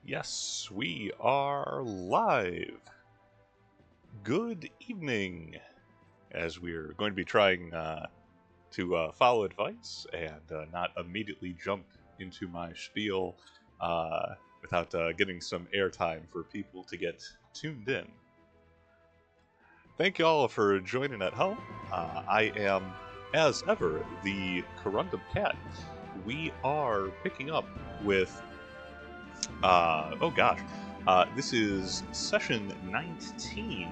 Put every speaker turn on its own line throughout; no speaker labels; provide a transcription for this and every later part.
Yes, we are live. Good evening, as we're going to be trying to follow advice and not immediately jump into my spiel without getting some airtime for people to get tuned in. Thank you all for joining at home. I am, as ever, the Corundum Cat. We are picking up with this is session 19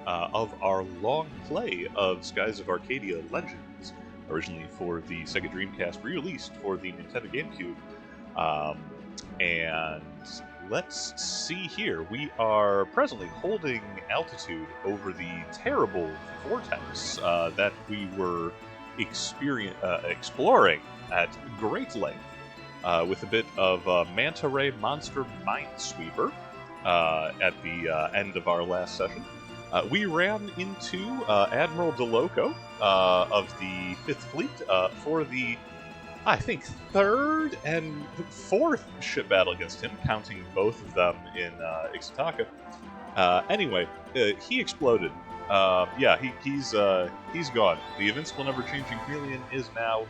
of our long play of Skies of Arcadia Legends, originally for the Sega Dreamcast, re-released for the Nintendo GameCube. And let's see here. We are presently holding altitude over the terrible vortex that we were exploring at great length. With a bit of Manta Ray Monster Minesweeper at the end of our last session. We ran into Admiral DeLoco of the 5th Fleet for the, I think, 3rd and 4th ship battle against him, counting both of them in Ixtaka. Anyway, he exploded. He's gone. The invincible, never-changing chameleon is now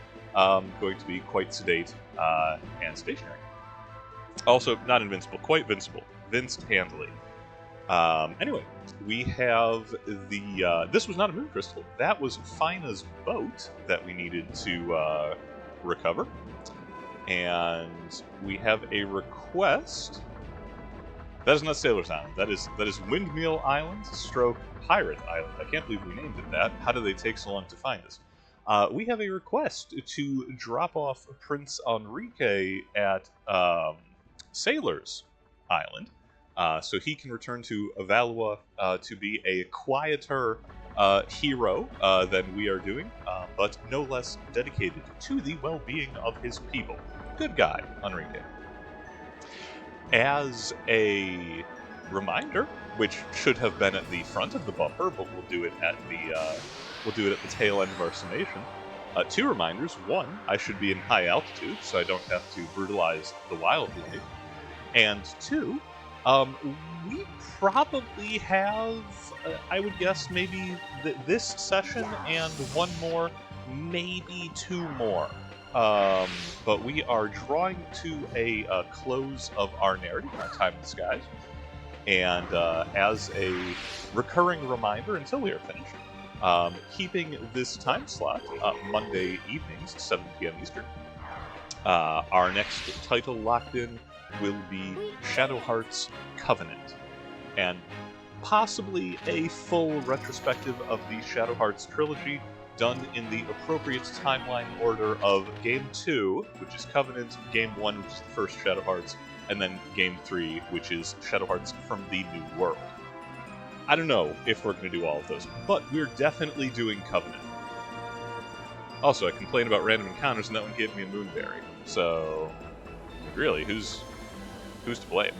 going to be quite sedate and stationary. Also, not invincible, quite vincible. Vinced handily. Anyway, we have the... this was not a moon crystal. That was Fina's boat that we needed to recover. And we have a request. That is not Sailor's Island. That is Windmill Island, stroke Pirate Island. I can't believe we named it that. How did they take so long to find us? We have a request to drop off Prince Enrique at Sailor's Island, so he can return to Avalua to be a quieter hero than we are doing, but no less dedicated to the well-being of his people. Good guy, Enrique. As a reminder, which should have been at the front of the bumper, but we'll do it at the tail end of our summation. 2 reminders. 1, I should be in high altitude, so I don't have to brutalize the wildlife. And 2, we probably have, I would guess, maybe this session and 1 more, maybe 2 more. But we are drawing to a close of our narrative, our Time in the Skies. And as a recurring reminder until we are finished, keeping this time slot Monday evenings, 7 p.m. Eastern. Our next title locked in will be Shadow Heart's Covenant, and possibly a full retrospective of the Shadow Hearts trilogy, done in the appropriate timeline order of Game 2, which is Covenant, Game 1, which is the first Shadow Hearts, and then Game 3, which is Shadow Hearts from the New World. I don't know if we're going to do all of those, but we're definitely doing Covenant. Also, I complained about random encounters, and that one gave me a Moonberry. So, really, who's to blame?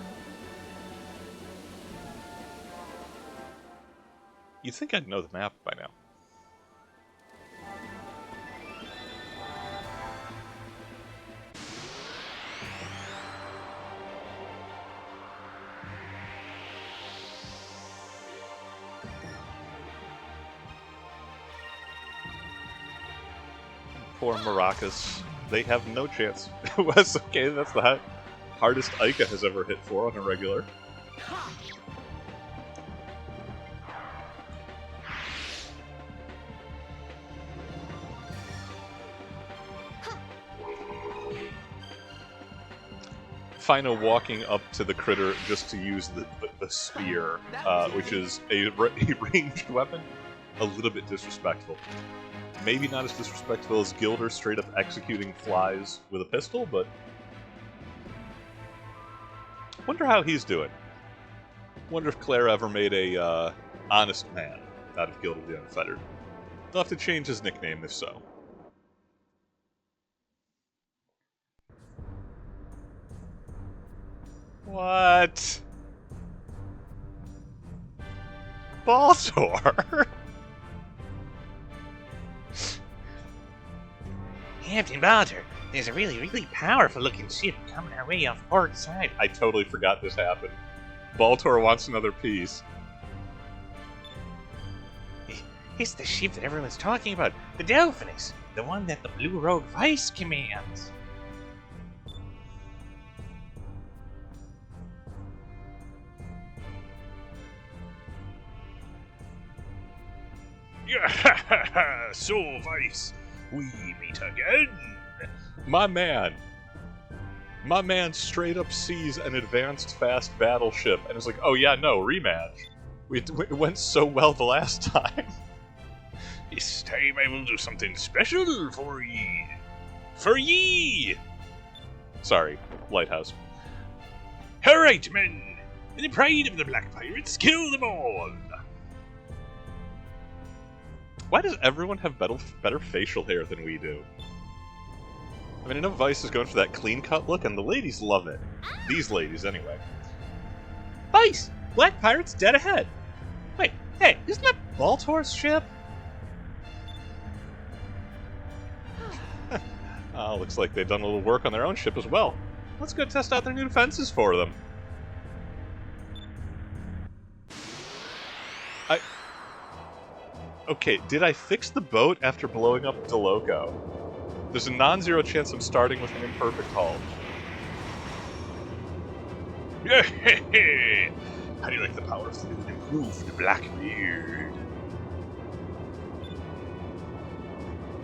You'd think I'd know the map by now. Poor Maracas. They have no chance. That's okay, that's the hardest Ica has ever hit for on a regular. Fino walking up to the critter just to use the spear, which is a ranged weapon, a little bit disrespectful. Maybe not as disrespectful as Gilder straight up executing flies with a pistol, but wonder how he's doing. Wonder if Claire ever made a honest man out of Gilder the Unfettered. They'll have to change his nickname if so. What? Baltor?
Captain Baltor, There's a really, really powerful-looking ship coming our way off port side.
I totally forgot this happened. Baltor wants another piece.
It's the ship that everyone's talking about. The Delphinus. The one that the Blue Road Vice commands.
So, Vice, we meet again.
My man straight up sees an advanced fast battleship and is like, oh yeah, no, rematch. It went so well the last time.
This time I will do something special for ye. For ye!
Sorry, Lighthouse.
Alright, men. In the pride of the Black Pirates, kill them all.
Why does everyone have better facial hair than we do? I mean, I know Vice is going for that clean-cut look, and the ladies love it. These ladies, anyway.
Vice! Black Pirates dead ahead. Wait, hey, isn't that Baltor's ship?
Looks like they've done a little work on their own ship as well. Let's go test out their new defenses for them. Okay, did I fix the boat after blowing up Deloco? There's a non-zero chance I'm starting with an imperfect hull.
How do you like the powerful and improved Blackbeard?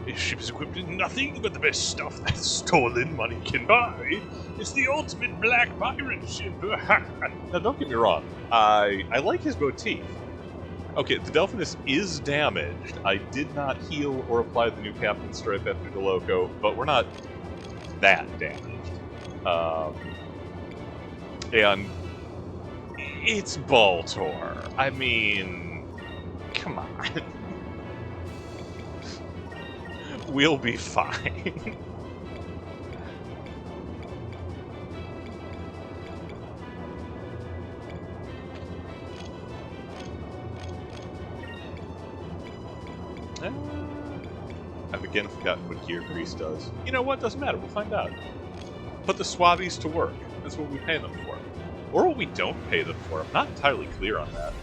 This ship is equipped with nothing but the best stuff that stolen money can buy. It's the ultimate black pirate ship.
Now, don't get me wrong. I like his motif. Okay, the Delphinus is damaged. I did not heal or apply the new Captain Stripe after Deloco, but we're not that damaged. And it's Baltor. I mean, come on. We'll be fine. I've again forgotten what gear grease does. You know what? Doesn't matter. We'll find out. Put the swabbies to work. That's what we pay them for. Or what we don't pay them for. I'm not entirely clear on that.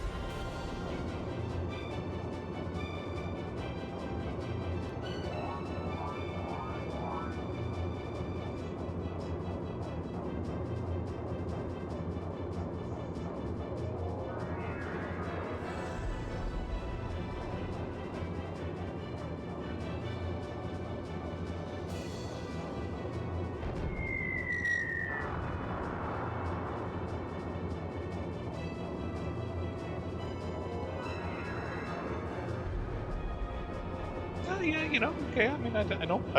Yeah, you know, okay. I mean, I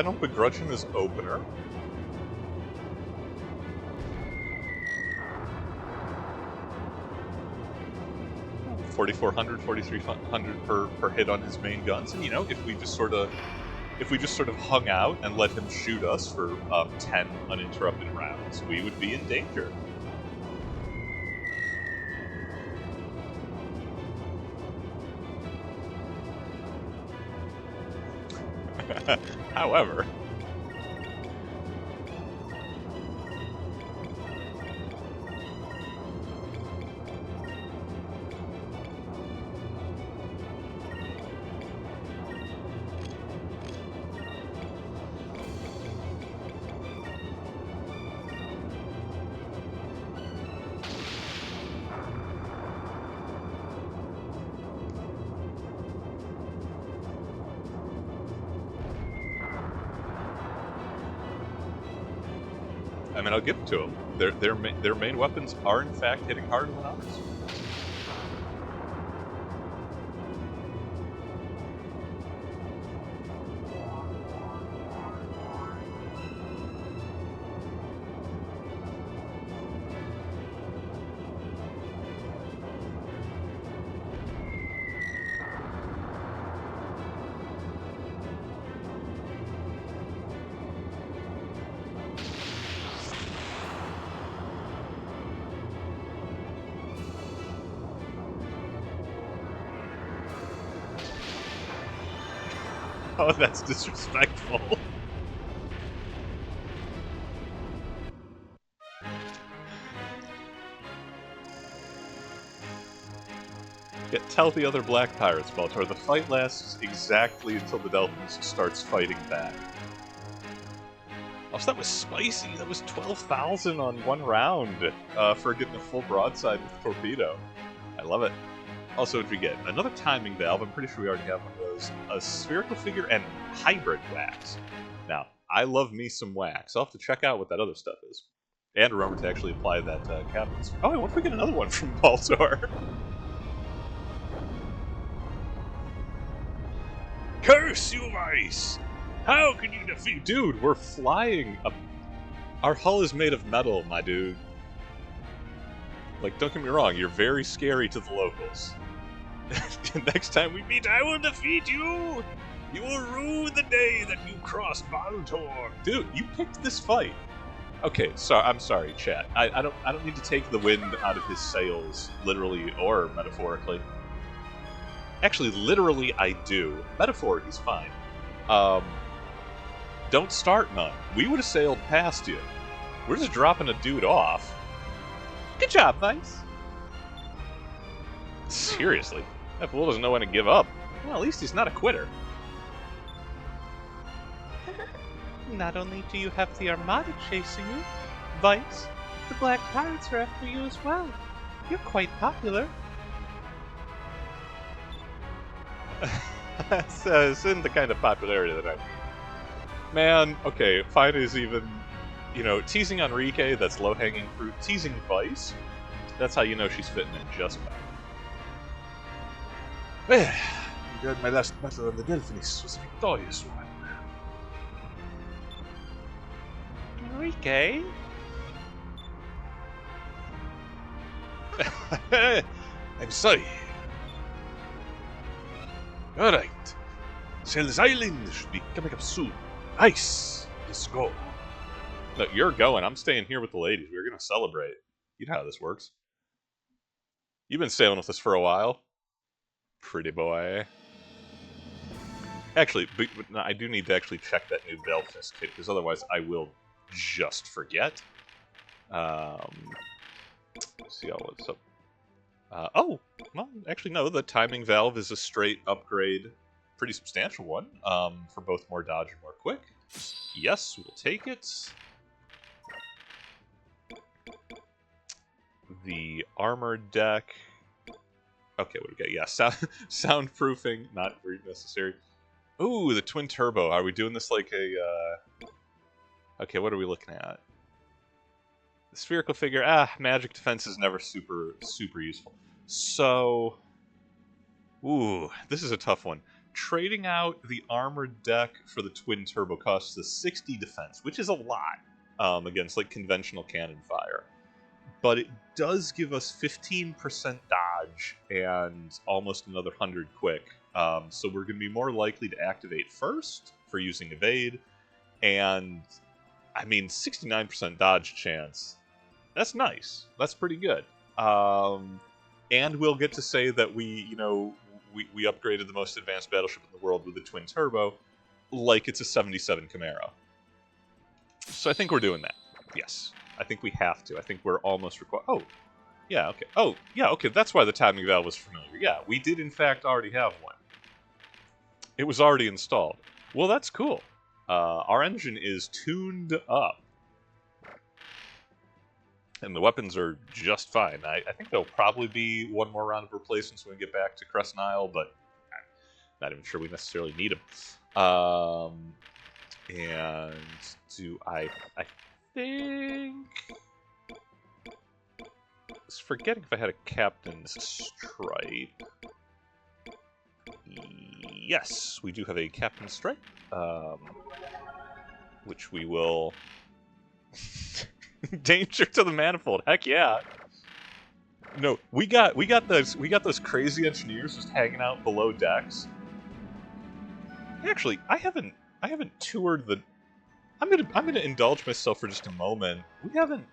don't begrudge him his opener. $4,400, $4,300 per hit on his main guns, and you know, if we just sort of hung out and let him shoot us for 10 uninterrupted rounds, we would be in danger. However, I mean, I'll give it to them. Their main weapons are, in fact, hitting harder than ours. Oh, that's disrespectful. tell the other black pirates, Baltor. The fight lasts exactly until the Delphins starts fighting back. Oh, so that was spicy. That was 12,000 on one round for getting a full broadside with torpedo. I love it. Also, what did we get? Another timing valve. I'm pretty sure we already have one of those. A spherical figure and hybrid wax. Now, I love me some wax. I'll have to check out what that other stuff is. And remember to actually apply that captain. Oh, wait, what if we get another one from Baltor?
Curse you, Vice! How can you defeat...
Dude, we're flying up. Our hull is made of metal, my dude. Like, don't get me wrong, you're very scary to the locals. Next time we meet,
I will defeat you! You will rue the day that you crossed Baltor.
Dude, you picked this fight. Okay, I'm sorry, chat. I don't need to take the wind out of his sails, literally or metaphorically. Actually, literally, I do. Metaphor, he's fine. Don't start none. We would have sailed past you. We're just dropping a dude off. Good job, Vice. Seriously, that fool doesn't know when to give up. Well, at least he's not a quitter.
Not only do you have the Armada chasing you, Vice, the Black Pirates are after you as well. You're quite popular.
This isn't the kind of popularity that I need. Man, okay, fine is even, teasing Enrique, that's low-hanging fruit. Teasing Vice, that's how you know she's fitting in just fine.
Well, I'm glad my last battle on the Delphinis was a victorious one.
Enrique?
I'm sorry. Alright. Sail's Island should be coming up soon. Nice. Let's go.
No, you're going. I'm staying here with the ladies. We're going to celebrate. You know how this works. You've been sailing with us for a while. Pretty boy. Actually, I do need to actually check that new Belfast kit, because otherwise I will just forget. Let's see what's up. Oh, well, actually no, the timing valve is a straight upgrade, pretty substantial one, for both more dodge and more quick. Yes, we'll take it. The armored deck. Okay, what do we get? Yeah, soundproofing, not very necessary. Ooh, the twin turbo. Are we doing this like a, Okay, what are we looking at? The spherical figure. Magic defense is never super useful. So, ooh, this is a tough one. Trading out the armored deck for the twin turbo costs us 60 defense, which is a lot against like conventional cannon fire. But it does give us 15% dodge and almost another 100 quick. So we're going to be more likely to activate first for using evade, and I mean 69% dodge chance. That's nice. That's pretty good. And we'll get to say that we upgraded the most advanced battleship in the world with the twin turbo, like it's a 77 Camaro. So I think we're doing that. Yes, I think we have to. I think we're almost required. Oh, yeah. Okay. Oh, yeah. Okay. That's why the timing valve was familiar. Yeah, we did in fact already have one. It was already installed. Well, that's cool. Our engine is tuned up. And the weapons are just fine. I think there'll probably be one more round of replacements when we get back to Crescent Isle, but I'm not even sure we necessarily need them. And do I think... I was forgetting if I had a Captain's Stripe. Yes, we do have a Captain's Stripe, which we will... Danger to the manifold. Heck yeah. No, we got those crazy engineers just hanging out below decks. Actually, I haven't toured the... I'm gonna indulge myself for just a moment. We haven't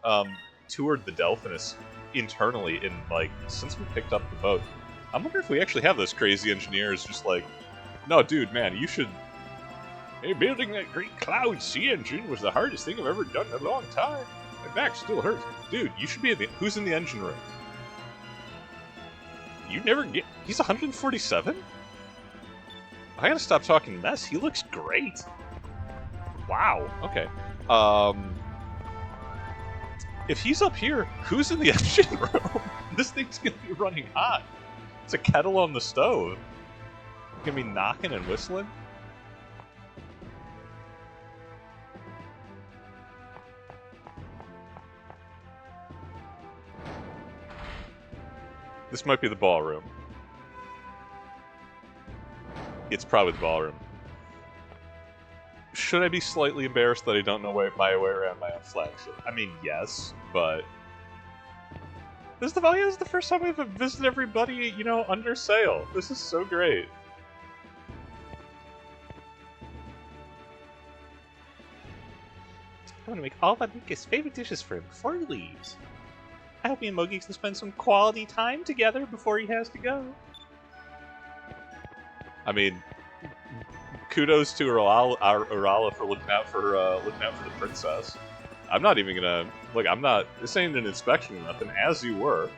toured the Delphinus internally in since we picked up the boat. I wonder if we actually have those crazy engineers just like, no, dude, man, you should...
Hey, building that great Cloud Sea engine was the hardest thing I've ever done in a long time. My back still hurts.
Dude, you should be in the... Who's in the engine room? You never get... He's 147? I gotta stop talking mess. He looks great. Wow. Okay. If he's up here, who's in the engine room? This thing's gonna be running hot. It's a kettle on the stove. Gonna be knocking and whistling. This might be the ballroom. It's probably the ballroom. Should I be slightly embarrassed that I don't know my way around my own flagship? I mean, yes, but... This is the first time we've visited everybody, you know, under sail. This is so great.
I'm gonna make all of Enrique's favorite dishes for him before he leaves. I hope me and Mogi can spend some quality time together before he has to go.
I mean, kudos to Urala for looking out for the princess. I'm not even gonna look. I'm not. This ain't an inspection or nothing. As you were.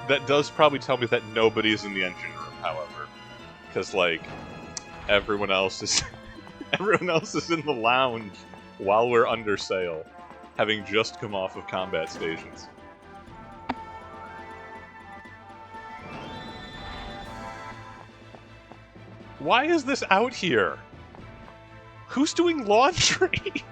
That does probably tell me that nobody's in the engine room, however, because like everyone else is in the lounge while we're under sail, having just come off of combat stations. Why is this out here? Who's doing laundry?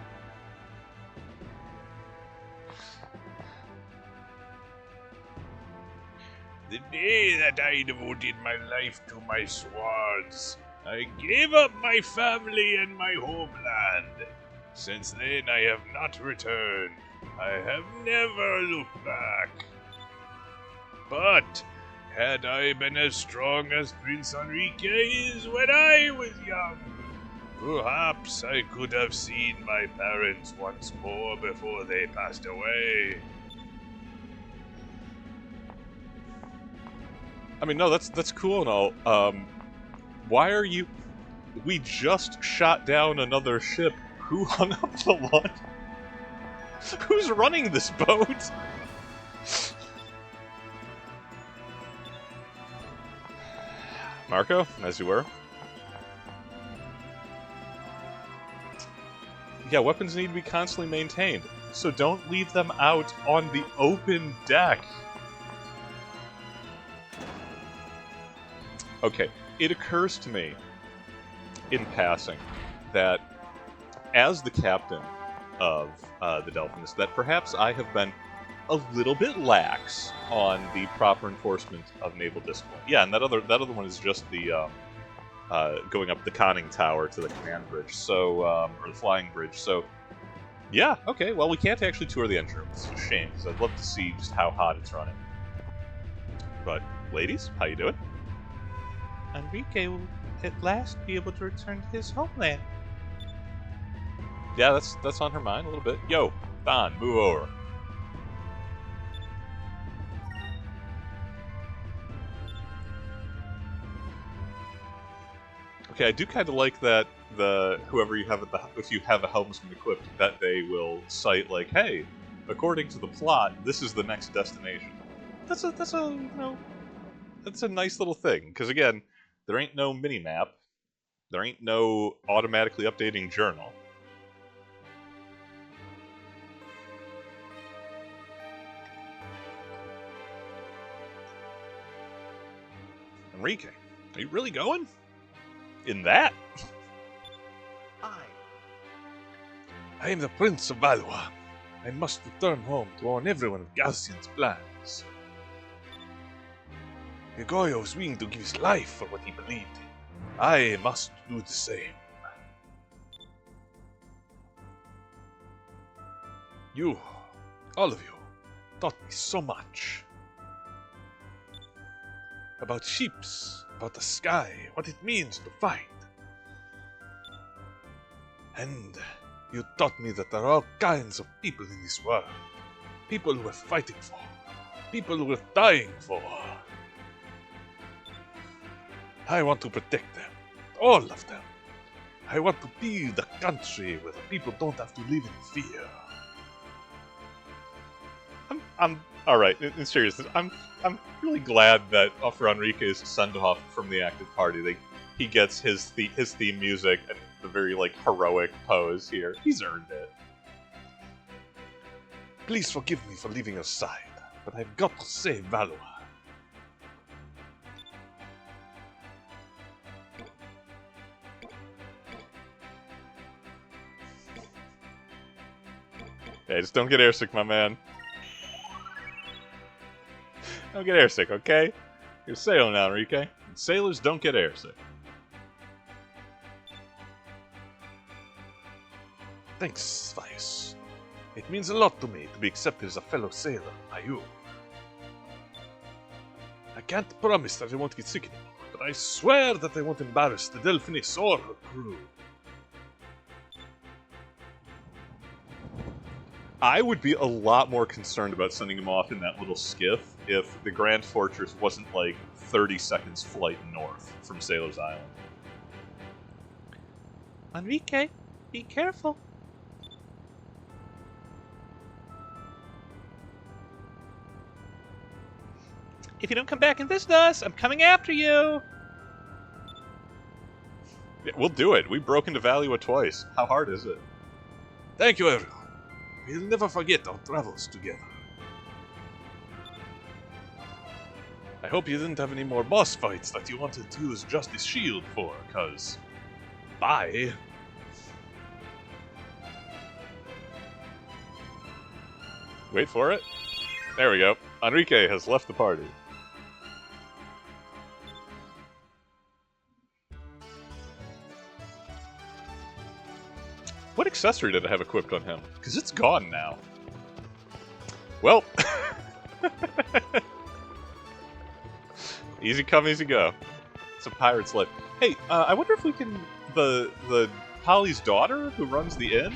The day that I devoted my life to my swords, I gave up my family and my homeland. Since then, I have not returned. I have never looked back. But had I been as strong as Prince Enrique is when I was young, perhaps I could have seen my parents once more before they passed away.
I mean, no, that's cool and all. Why are you... We just shot down another ship. Who hung up the launch? Who's running this boat? Marco, as you were. Yeah, weapons need to be constantly maintained, so don't leave them out on the open deck. Okay, it occurs to me, in passing, that as the captain of the Delphinus, that perhaps I have been a little bit lax on the proper enforcement of naval discipline. Yeah, and that other one is just the going up the conning tower to the command bridge, so or the flying bridge. So, yeah, okay. Well, we can't actually tour the engine room. It's a shame because I'd love to see just how hot it's running. But, ladies, how you doing?
Enrique will at last be able to return to his homeland.
Yeah, that's on her mind a little bit. Yo, Don, move over. Okay, I do kind of like that whoever you have if you have a helmsman equipped, that they will cite like, hey, according to the plot, this is the next destination. That's a nice little thing because again, there ain't no mini map, there ain't no automatically updating journal. Enrique, are you really going? In that?
I am the Prince of Valois. I must return home to warn everyone of Galcian's plans. Gregorio was willing to give his life for what he believed in. I must do the same. You, all of you, taught me so much. About ships, about the sky, what it means to fight. And you taught me that there are all kinds of people in this world. People worth fighting for. People worth dying for. I want to protect them. All of them. I want to be the country where the people don't have to live in fear.
I'm all right. In seriousness, I'm really glad that for Enrique's send off from the active party, he gets his theme music and the very like heroic pose here. He's earned it.
Please forgive me for leaving your side, but I've got to save Valois.
Hey, just don't get airsick, my man. Don't get airsick, okay? You're sailing now, Enrique. And sailors don't get airsick.
Thanks, Vice. It means a lot to me to be accepted as a fellow sailor by you. I can't promise that I won't get sick anymore, but I swear that I won't embarrass the Delphiness or her crew.
I would be a lot more concerned about sending him off in that little skiff if the Grand Fortress wasn't like 30 seconds flight north from Sailor's Island.
Enrique, be careful. If you don't come back and visit us, I'm coming after you.
Yeah, we'll do it. We broke into Valua twice. How hard is it?
Thank you, everyone. We'll never forget our travels together. I hope you didn't have any more boss fights that you wanted to use Justice Shield for, cause... Bye.
Wait for it. There we go. Enrique has left the party. What accessory did I have equipped on him? Because it's gone now. Well. Easy come, easy go. It's a pirate's life. Hey, I wonder if we can... The Polly's daughter who runs the inn?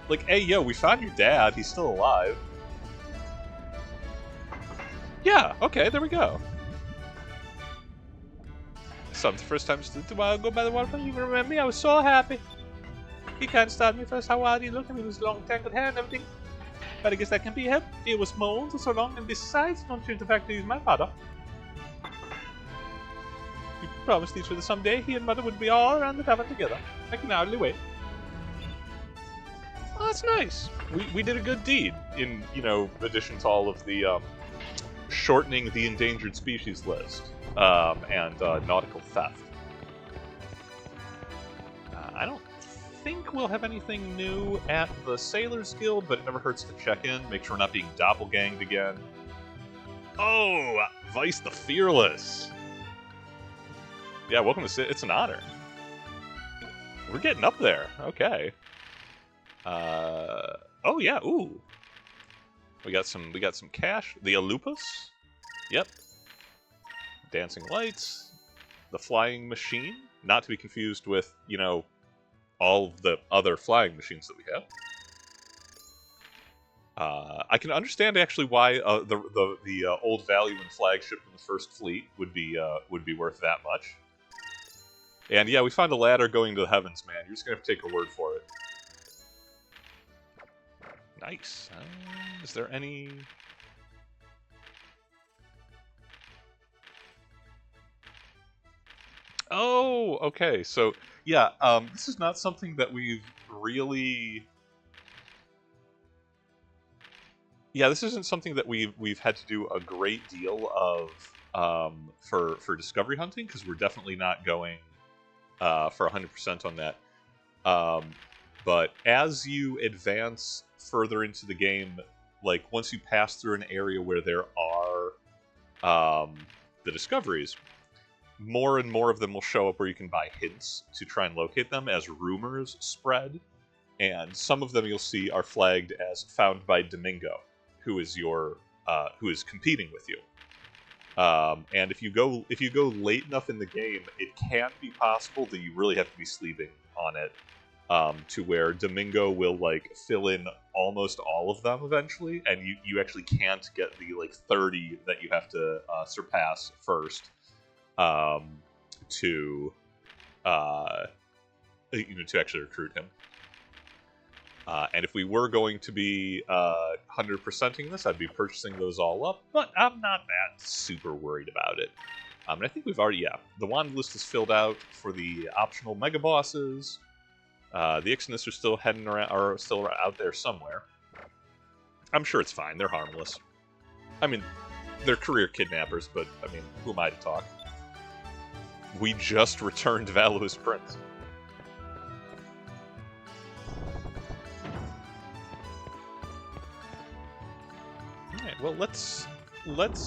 Like, hey, yo, we found your dad. He's still alive. Yeah, okay, there we go. So, the first time to go by the waterfront, you remember me? I was so happy. He can't start me first. How wild he looked at me with his long tangled hair and everything. But I guess that can be helped. It was mold for so long, and besides, don't change the fact that he's my father. He promised each other someday he and mother would be all around the tavern together. I can hardly wait. Oh, that's nice. We did a good deed in, addition to all of the, shortening the endangered species list, and nautical theft. I don't think we'll have anything new at the Sailors Guild, but it never hurts to check in, make sure we're not being doppelganged again. Oh, Vice the Fearless! Yeah, welcome to it's an honor. We're getting up there. Okay. Oh yeah, ooh. We got some cash. The Alupas. Yep. Dancing lights. The flying machine. Not to be confused with, all of the other flying machines that we have. I can understand actually why the old Valuan flagship from the First Fleet would be worth that much. And yeah, we found a ladder going to the heavens, man. You're just gonna have to take a word for it. Nice. Is there any... Oh, okay. So, yeah, this is not something that we've really... Yeah, this isn't something that we've had to do a great deal of for discovery hunting, because we're definitely not going for 100% on that. But as you advance further into the game, like once you pass through an area where there are the discoveries, more and more of them will show up where you can buy hints to try and locate them as rumors spread. And some of them you'll see are flagged as found by Domingo, who is who is competing with you. And if you go late enough in the game, it can be possible that you really have to be sleeping on it, to where Domingo will like fill in almost all of them eventually, and you actually can't get the like 30 that you have to surpass first to to actually recruit him. And if we were going to be 100%ing this, I'd be purchasing those all up, but I'm not that super worried about it. And I think we've already, the wand list is filled out for the optional mega bosses. The Ixnus are still heading around, are still out there somewhere. I'm sure it's fine. They're harmless. I mean, they're career kidnappers, but I mean, who am I to talk? We just returned Valua's Prince. Alright, well, let's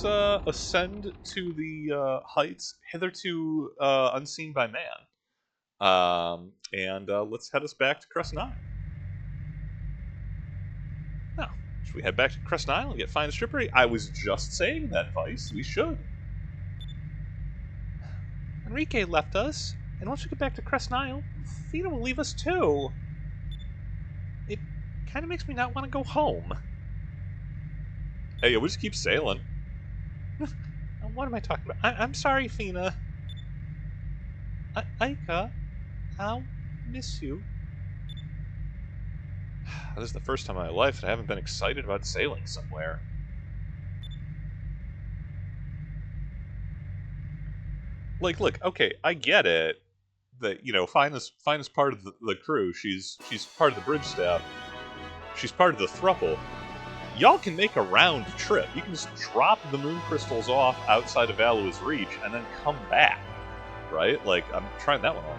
ascend to the heights hitherto unseen by man. And let's head us back to Crest Nile. Now, should we head back to Crest Nile and get fine strippery? I was just saying that, Vice. We should.
Enrique left us, and once we get back to Crest Nile, Fina will leave us too. It kind of makes me not want to go home.
Hey, we'll just keep sailing.
What am I talking about? I'm sorry, Fina. Aika, I'll miss you.
This is the first time in my life that I haven't been excited about sailing somewhere. Like, look, okay, I get it. That, you know, Fina's part of the crew. She's part of the bridge staff. She's part of the thruple. Y'all can make a round trip. You can just drop the moon crystals off outside of Valua's reach and then come back. Right? Like, I'm trying that one on.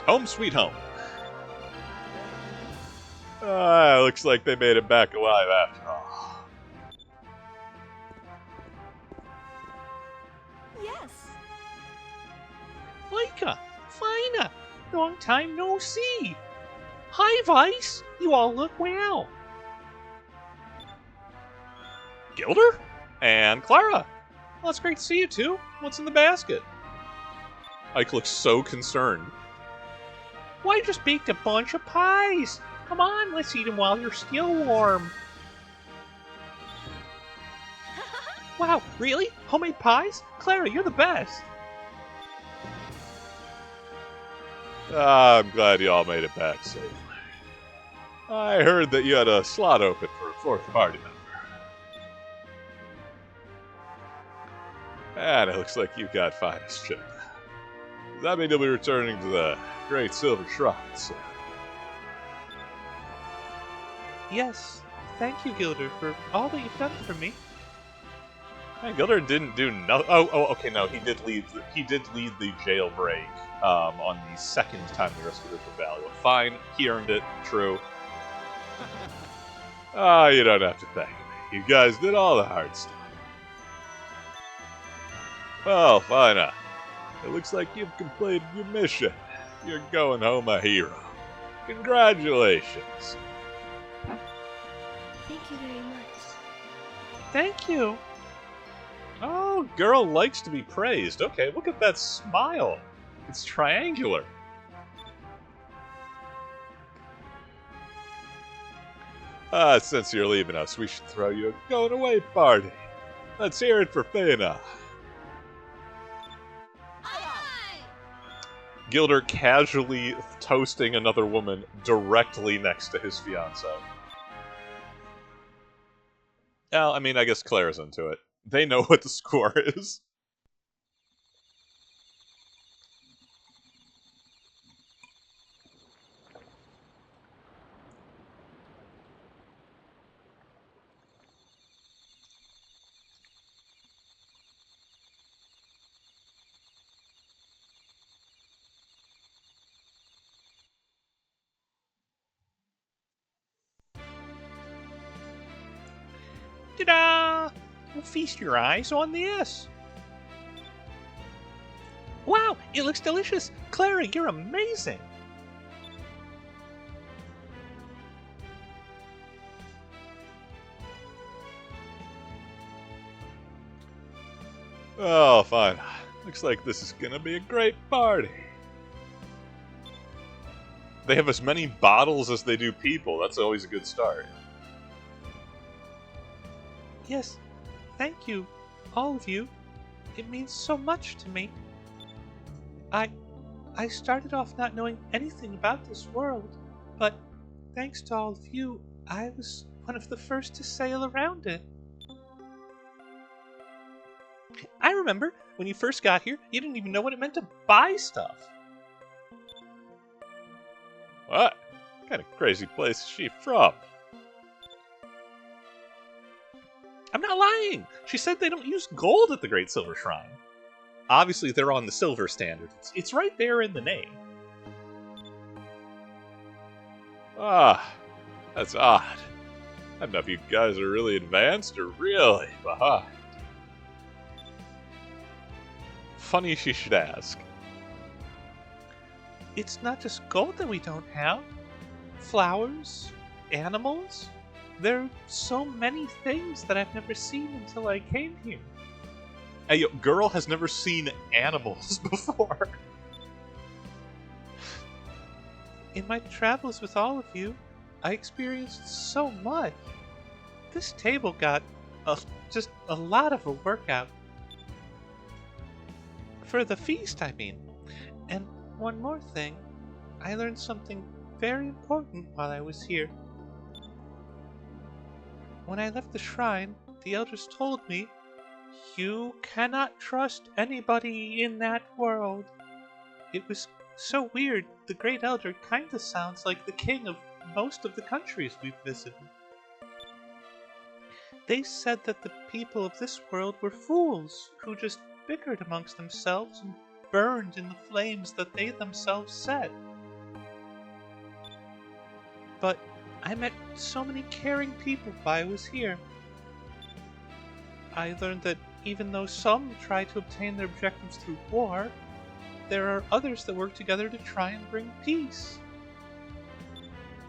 Home sweet home. Looks like they made it back alive after all.
Yes.
Aika, Fina, long time no see. Hi, Vice. You all look well.
Gilder? And Clara.
Well, it's great to see you two. What's in the basket?
Ike looks so concerned.
Why, I just baked a bunch of pies. Come on, let's eat them while you're still warm. Wow, really? Homemade pies? Clara, you're the best.
I'm glad you all made it back safely. I heard that you had a slot open for a fourth party member. And it looks like you've got finest chip. Does that mean you'll be returning to the Great Silver Shrine soon?
Yes, thank you, Gilder, for all that you've done for me.
Man, Gilder didn't do nothing. Oh, okay, no, he did lead the jailbreak on the second time we rescued her from Valua. Fine, he earned it. True. You don't have to thank me. You guys did all the hard stuff. Well, Fina, it looks like you've completed your mission. You're going home a hero. Congratulations.
Thank you very much.
Thank you.
Oh, girl likes to be praised. Okay, look at that smile. It's triangular. Since you're leaving us, we should throw you a going-away party. Let's hear it for Fina. Gilder casually toasting another woman directly next to his fiancée. Well, I mean, I guess Claire's into it. They know what the score is.
Ta-da! Well, feast your eyes on this. Wow, it looks delicious. Clara, you're amazing.
Oh, fine. Looks like this is gonna be a great party. They have as many bottles as they do people. That's always a good start.
Yes, thank you, all of you. It means so much to me. I I started off not knowing anything about this world, but thanks to all of you, I was one of the first to sail around it. I remember when you first got here, you didn't even know what it meant to buy stuff.
What? What kind of crazy place is she from?
I'm not lying. She said they don't use gold at the Great Silver Shrine. Obviously, they're on the silver standard. It's right there in the name.
Ah, that's odd. I don't know if you guys are really advanced or really behind. Funny she should ask.
It's not just gold that we don't have. Flowers, animals. There are so many things that I've never seen until I came here.
Hey, yo, girl has never seen animals before.
In my travels with all of you, I experienced so much. This table got just a lot of a workout. For the feast, I mean. And one more thing, I learned something very important while I was here. When I left the shrine, the elders told me, you cannot trust anybody in that world. It was so weird. The Great Elder kinda sounds like the king of most of the countries we've visited. They said that the people of this world were fools who just bickered amongst themselves and burned in the flames that they themselves set. But I met so many caring people while I was here. I learned that even though some try to obtain their objectives through war, there are others that work together to try and bring peace.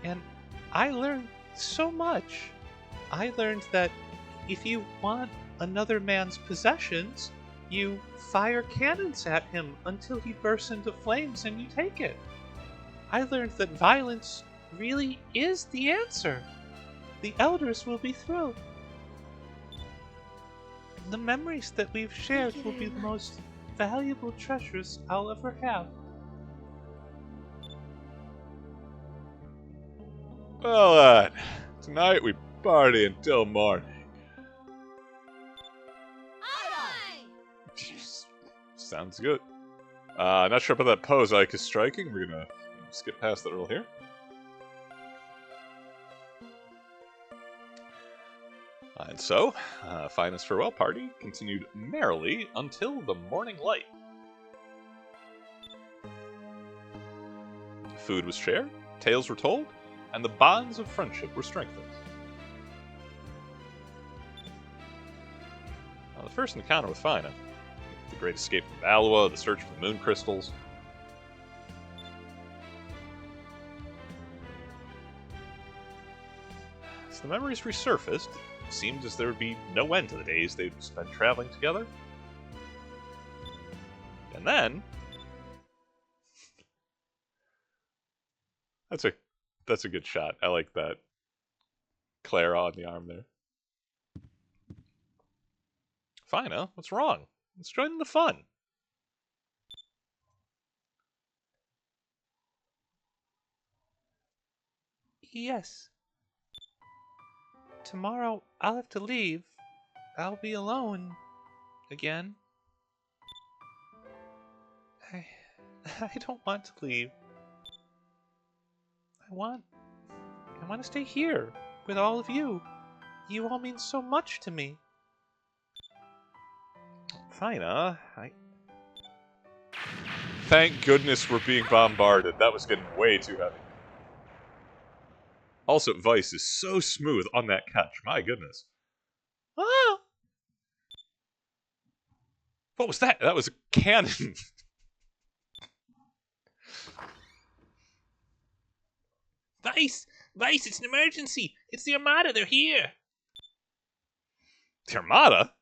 And I learned so much. I learned that if you want another man's possessions, you fire cannons at him until he bursts into flames and you take it. I learned that violence really is the answer. The elders will be thrilled. The memories that we've shared will be the most valuable treasures I'll ever have.
Well, tonight we party until morning. Jeez, sounds good. Not sure about that pose Ike is striking. We're gonna skip past that rule here. And so, Finest Farewell Party continued merrily until the morning light. Food was shared, tales were told, and the bonds of friendship were strengthened. The first encounter with Fina, the great escape from Alua, the search for the moon crystals. As the memories resurfaced, it seemed as there would be no end to the days they'd spent traveling together. And then... That's a good shot. I like that. Clara on the arm there. Fina, what's wrong? Let's join in the fun.
Yes. Tomorrow I'll have to leave. I'll be alone again. I don't want to leave. I want to stay here with all of you. You all mean so much to me.
Fina, Thank goodness we're being bombarded. That was getting way too heavy. Also, Vice is so smooth on that catch. My goodness.
Ah!
What was that? That was a cannon.
Vice! Vice, it's an emergency! It's the Armada, they're here!
The Armada?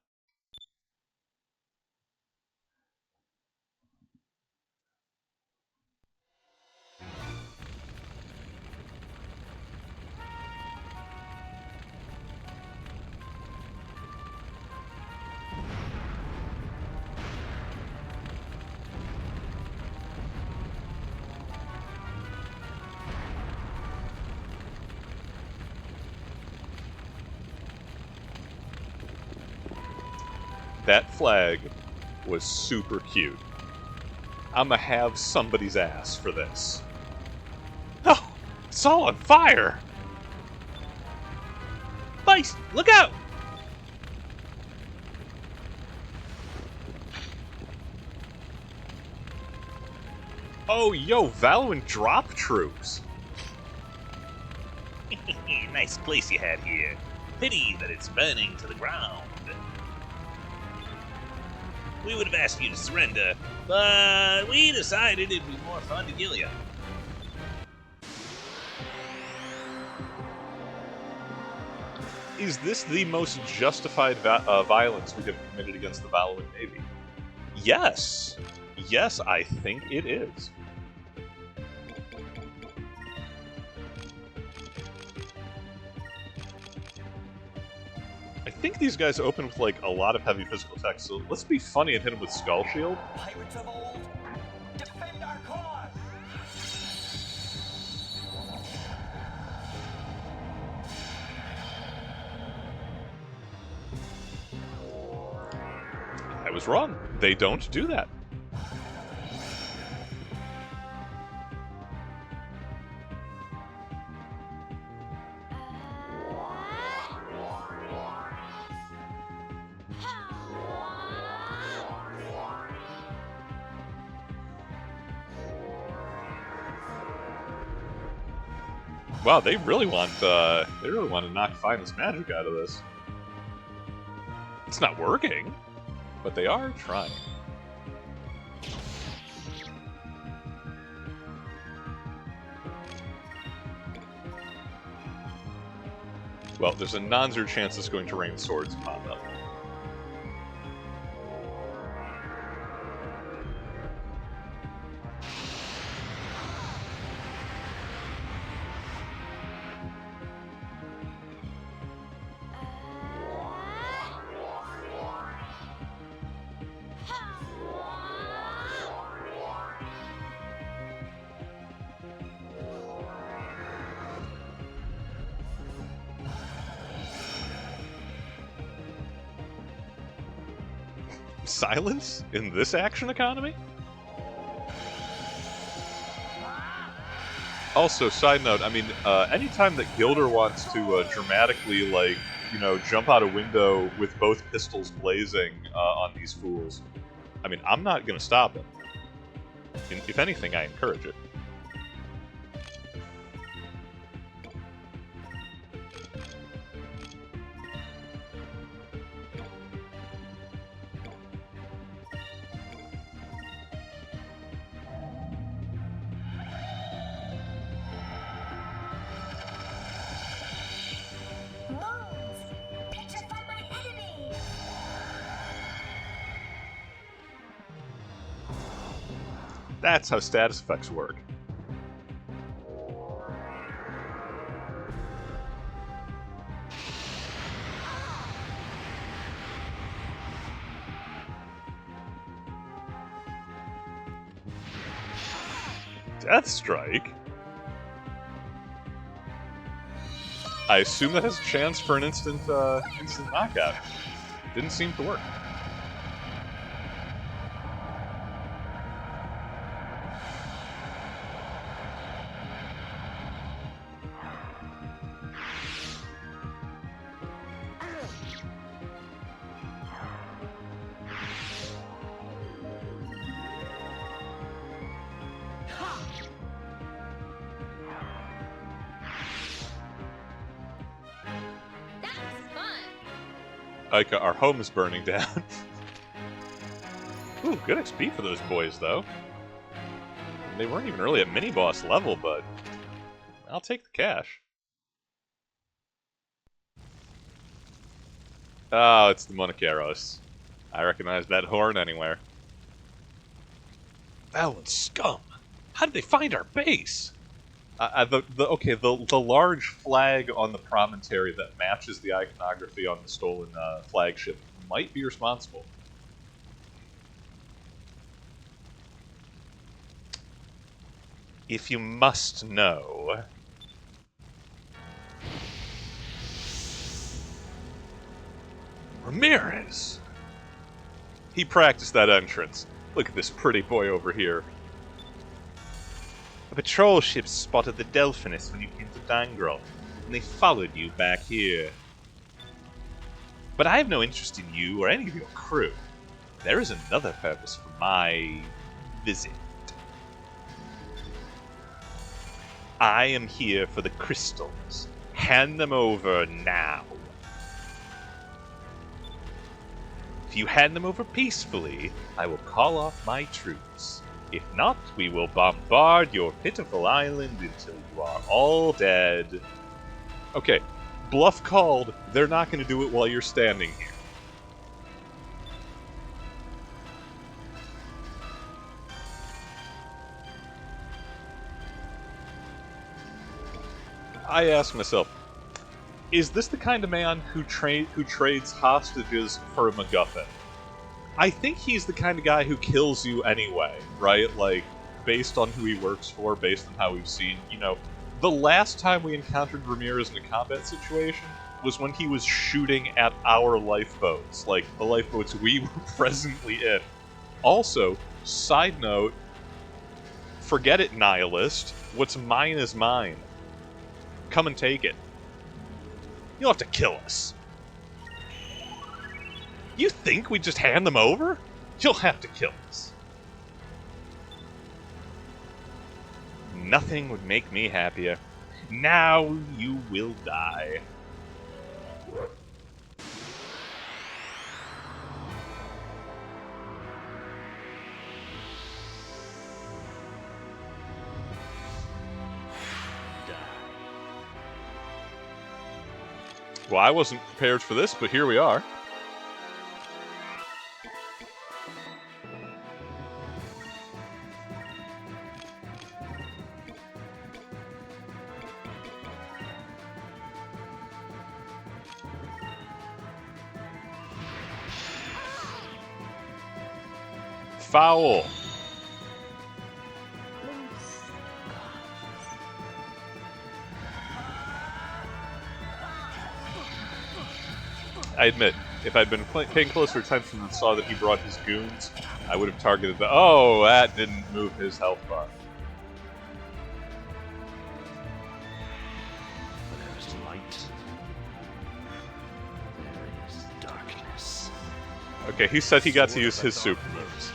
That flag was super cute. I'ma have somebody's ass for this. Oh, it's all on fire!
Vice, look out!
Oh, yo, Valorant drop troops!
Nice place you had here. Pity that it's burning to the ground. We would have asked you to surrender, but we decided it'd be more fun to kill you.
Is this the most justified violence we have committed against the Valorant Navy? Yes. Yes, I think it is. I think these guys open with, like, a lot of heavy physical tech, so let's be funny and hit them with Skull Shield.
Pirates of old, defend our cause!
I was wrong. They don't do that. Wow, they really want to knock Finest Magic out of this. It's not working, but they are trying. Well, there's a non-zero chance it's going to rain swords upon them. Silence in this action economy? Also, side note, I mean, anytime that Gilder wants to dramatically, like, you know, jump out a window with both pistols blazing on these fools, I mean, I'm not going to stop him. If anything, I encourage it. That's how status effects work. Death Strike? I assume that has a chance for an instant knockout. Didn't seem to work. Like, our home is burning down. Ooh, good XP for those boys, though. They weren't even really at mini-boss level, but I'll take the cash. Oh, it's the Monaceros. I recognize that horn anywhere. Valen scum! How did they find our base? The large flag on the promontory that matches the iconography on the stolen flagship might be responsible. If you must know. Ramirez! He practiced that entrance. Look at this pretty boy over here. A patrol ship spotted the Delphinus when you came to Dangrel, and they followed you back here. But I have no interest in you or any of your crew. There is another purpose for my visit. I am here for the crystals. Hand them over now. If you hand them over peacefully, I will call off my troops. If not, we will bombard your pitiful island until you are all dead. Okay, bluff called. They're not going to do it while you're standing here. I ask myself, is this the kind of man who trades hostages for a McGuffin? I think he's the kind of guy who kills you anyway, right? Like, based on who he works for, based on how we've seen, you know, the last time we encountered Ramirez in a combat situation was when he was shooting at our lifeboats, like the lifeboats we were presently in. Also, side note, forget it, nihilist. What's mine is mine. Come and take it. You'll have to kill us. You think we just hand them over? You'll have to kill us. Nothing would make me happier. Now you will die. Well, I wasn't prepared for this, but here we are. Foul. I admit, if I'd been paying closer attention and saw that he brought his goons, I would have targeted the... Oh, that didn't move his health bar.
There is light. There is darkness.
Okay, he said he got to use his super moves.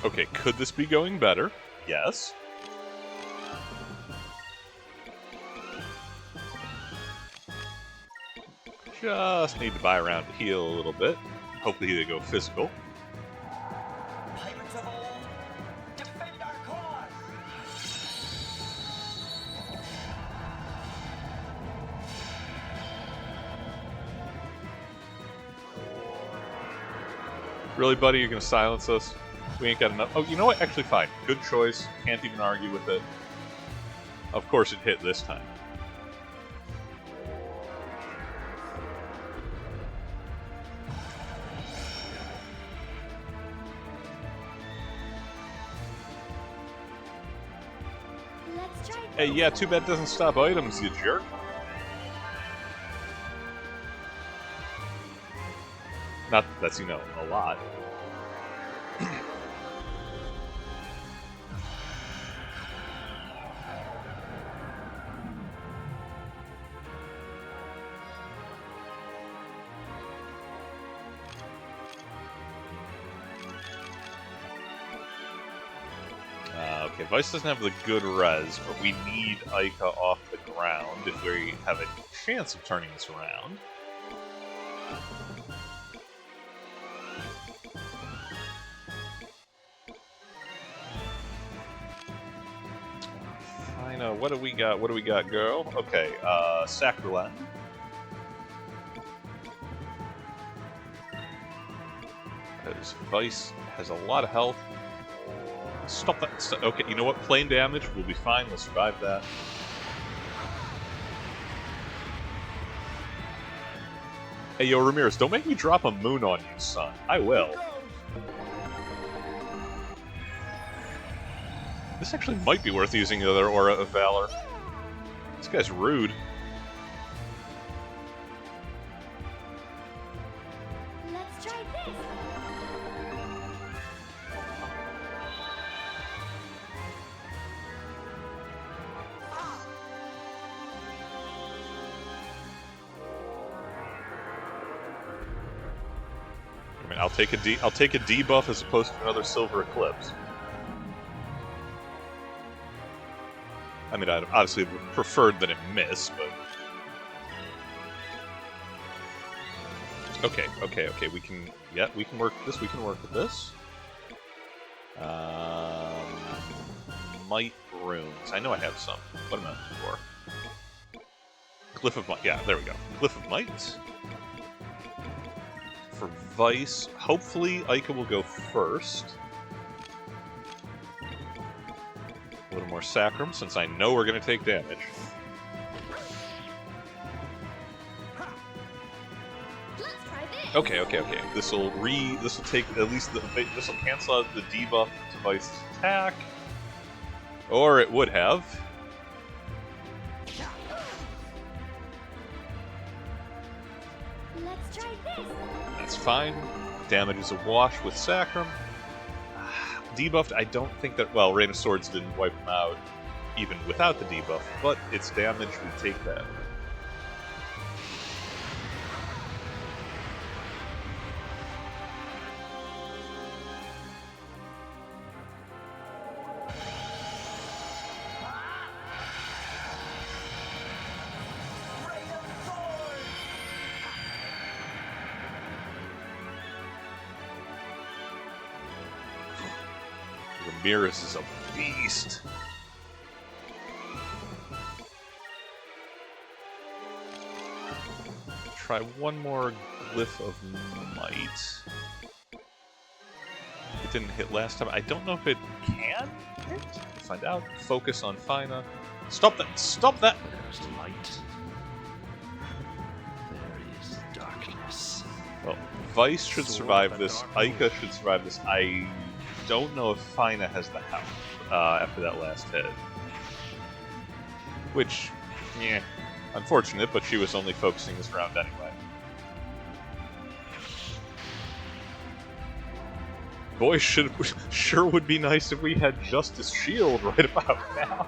Okay, could this be going better? Yes. Just need to buy around to heal a little bit. Hopefully they go physical.
Pirates of old, defend our cause!
Really, buddy, you're gonna silence us? We ain't got enough. Oh, you know what? Actually, fine. Good choice. Can't even argue with it. Of course it hit this time.
Let's try.
Hey, yeah, too bad it doesn't stop items, you jerk. Not that that's, you know, a lot. Okay, Vice doesn't have the good res, but we need Ica off the ground if we have a chance of turning this around. I know, what do we got? What do we got, girl? Okay, Sacroland. Because Vice has a lot of health. Stop that. Okay, you know what? Plain damage. We'll be fine. We'll survive that. Hey, yo, Ramirez, don't make me drop a moon on you, son. I will. This actually might be worth using the other Aura of Valor. This guy's rude.
Let's try this.
I mean, I'll take a debuff as opposed to another Silver Eclipse. I mean, I'd obviously preferred that it missed, but... Okay, we can... Yeah, we can work with this, we can work with this. Might runes. I know I have some. What am I looking for? Glyph of Might. Yeah, there we go. Glyph of Might. For Vice, hopefully Ica will go first. A little more Sacrum, since I know we're going to take damage.
Let's try this.
Okay. This will take at least this will cancel out the debuff to Vice's attack, or it would have.
Let's try this.
That's fine. Damage is a wash with Sacrum. Debuffed, I don't think that... Well, Rain of Swords didn't wipe him out, even without the debuff, but its damage, we take that. Ramirez is a beast. Try one more Glyph of Might. It didn't hit last time. I don't know if it can hit. We'll find out. Focus on Fina. Stop that! Stop that!
There's light. There is darkness.
Well, Vice should survive this. Ica should survive this. I don't know if Fina has the health after that last hit. Which, yeah, unfortunate, but she was only focusing this round anyway. Boy, sure would be nice if we had Justice Shield right about now.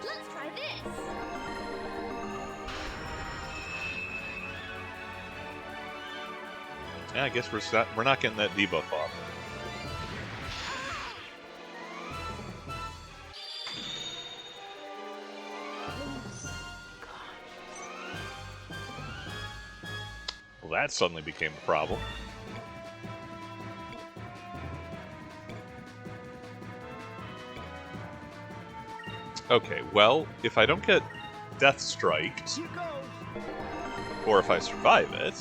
Let's try this.
Yeah, I guess we're not getting that debuff off. Well, that suddenly became a problem. Okay, well, if I don't get Death Striked, or if I survive it...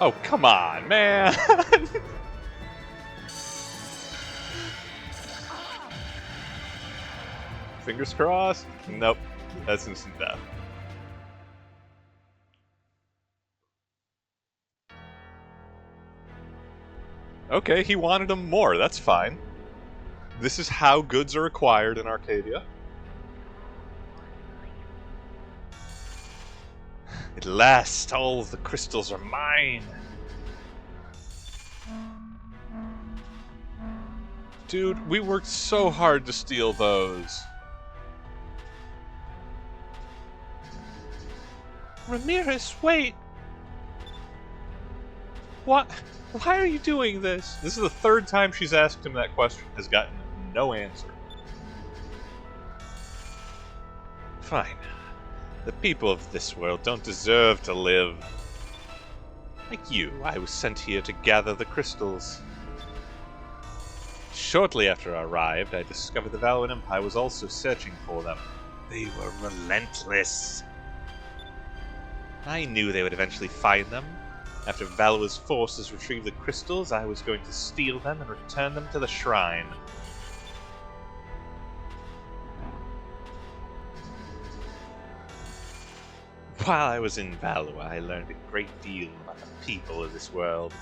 Oh, come on, man! Fingers crossed? Nope. That's instant death. Okay, he wanted them more. That's fine. This is how goods are acquired in Arcadia. At last, all the crystals are mine. Dude, we worked so hard to steal those.
Ramirez, wait! What? Why are you doing this?
This is the third time she's asked him that question, has gotten no answer.
Fine. The people of this world don't deserve to live. Like you, I was sent here to gather the crystals. Shortly after I arrived, I discovered the Valoran Empire was also searching for them. They were relentless. I knew they would eventually find them. After Valora's forces retrieved the crystals, I was going to steal them and return them to the shrine. While I was in Valor, I learned a great deal about the people of this world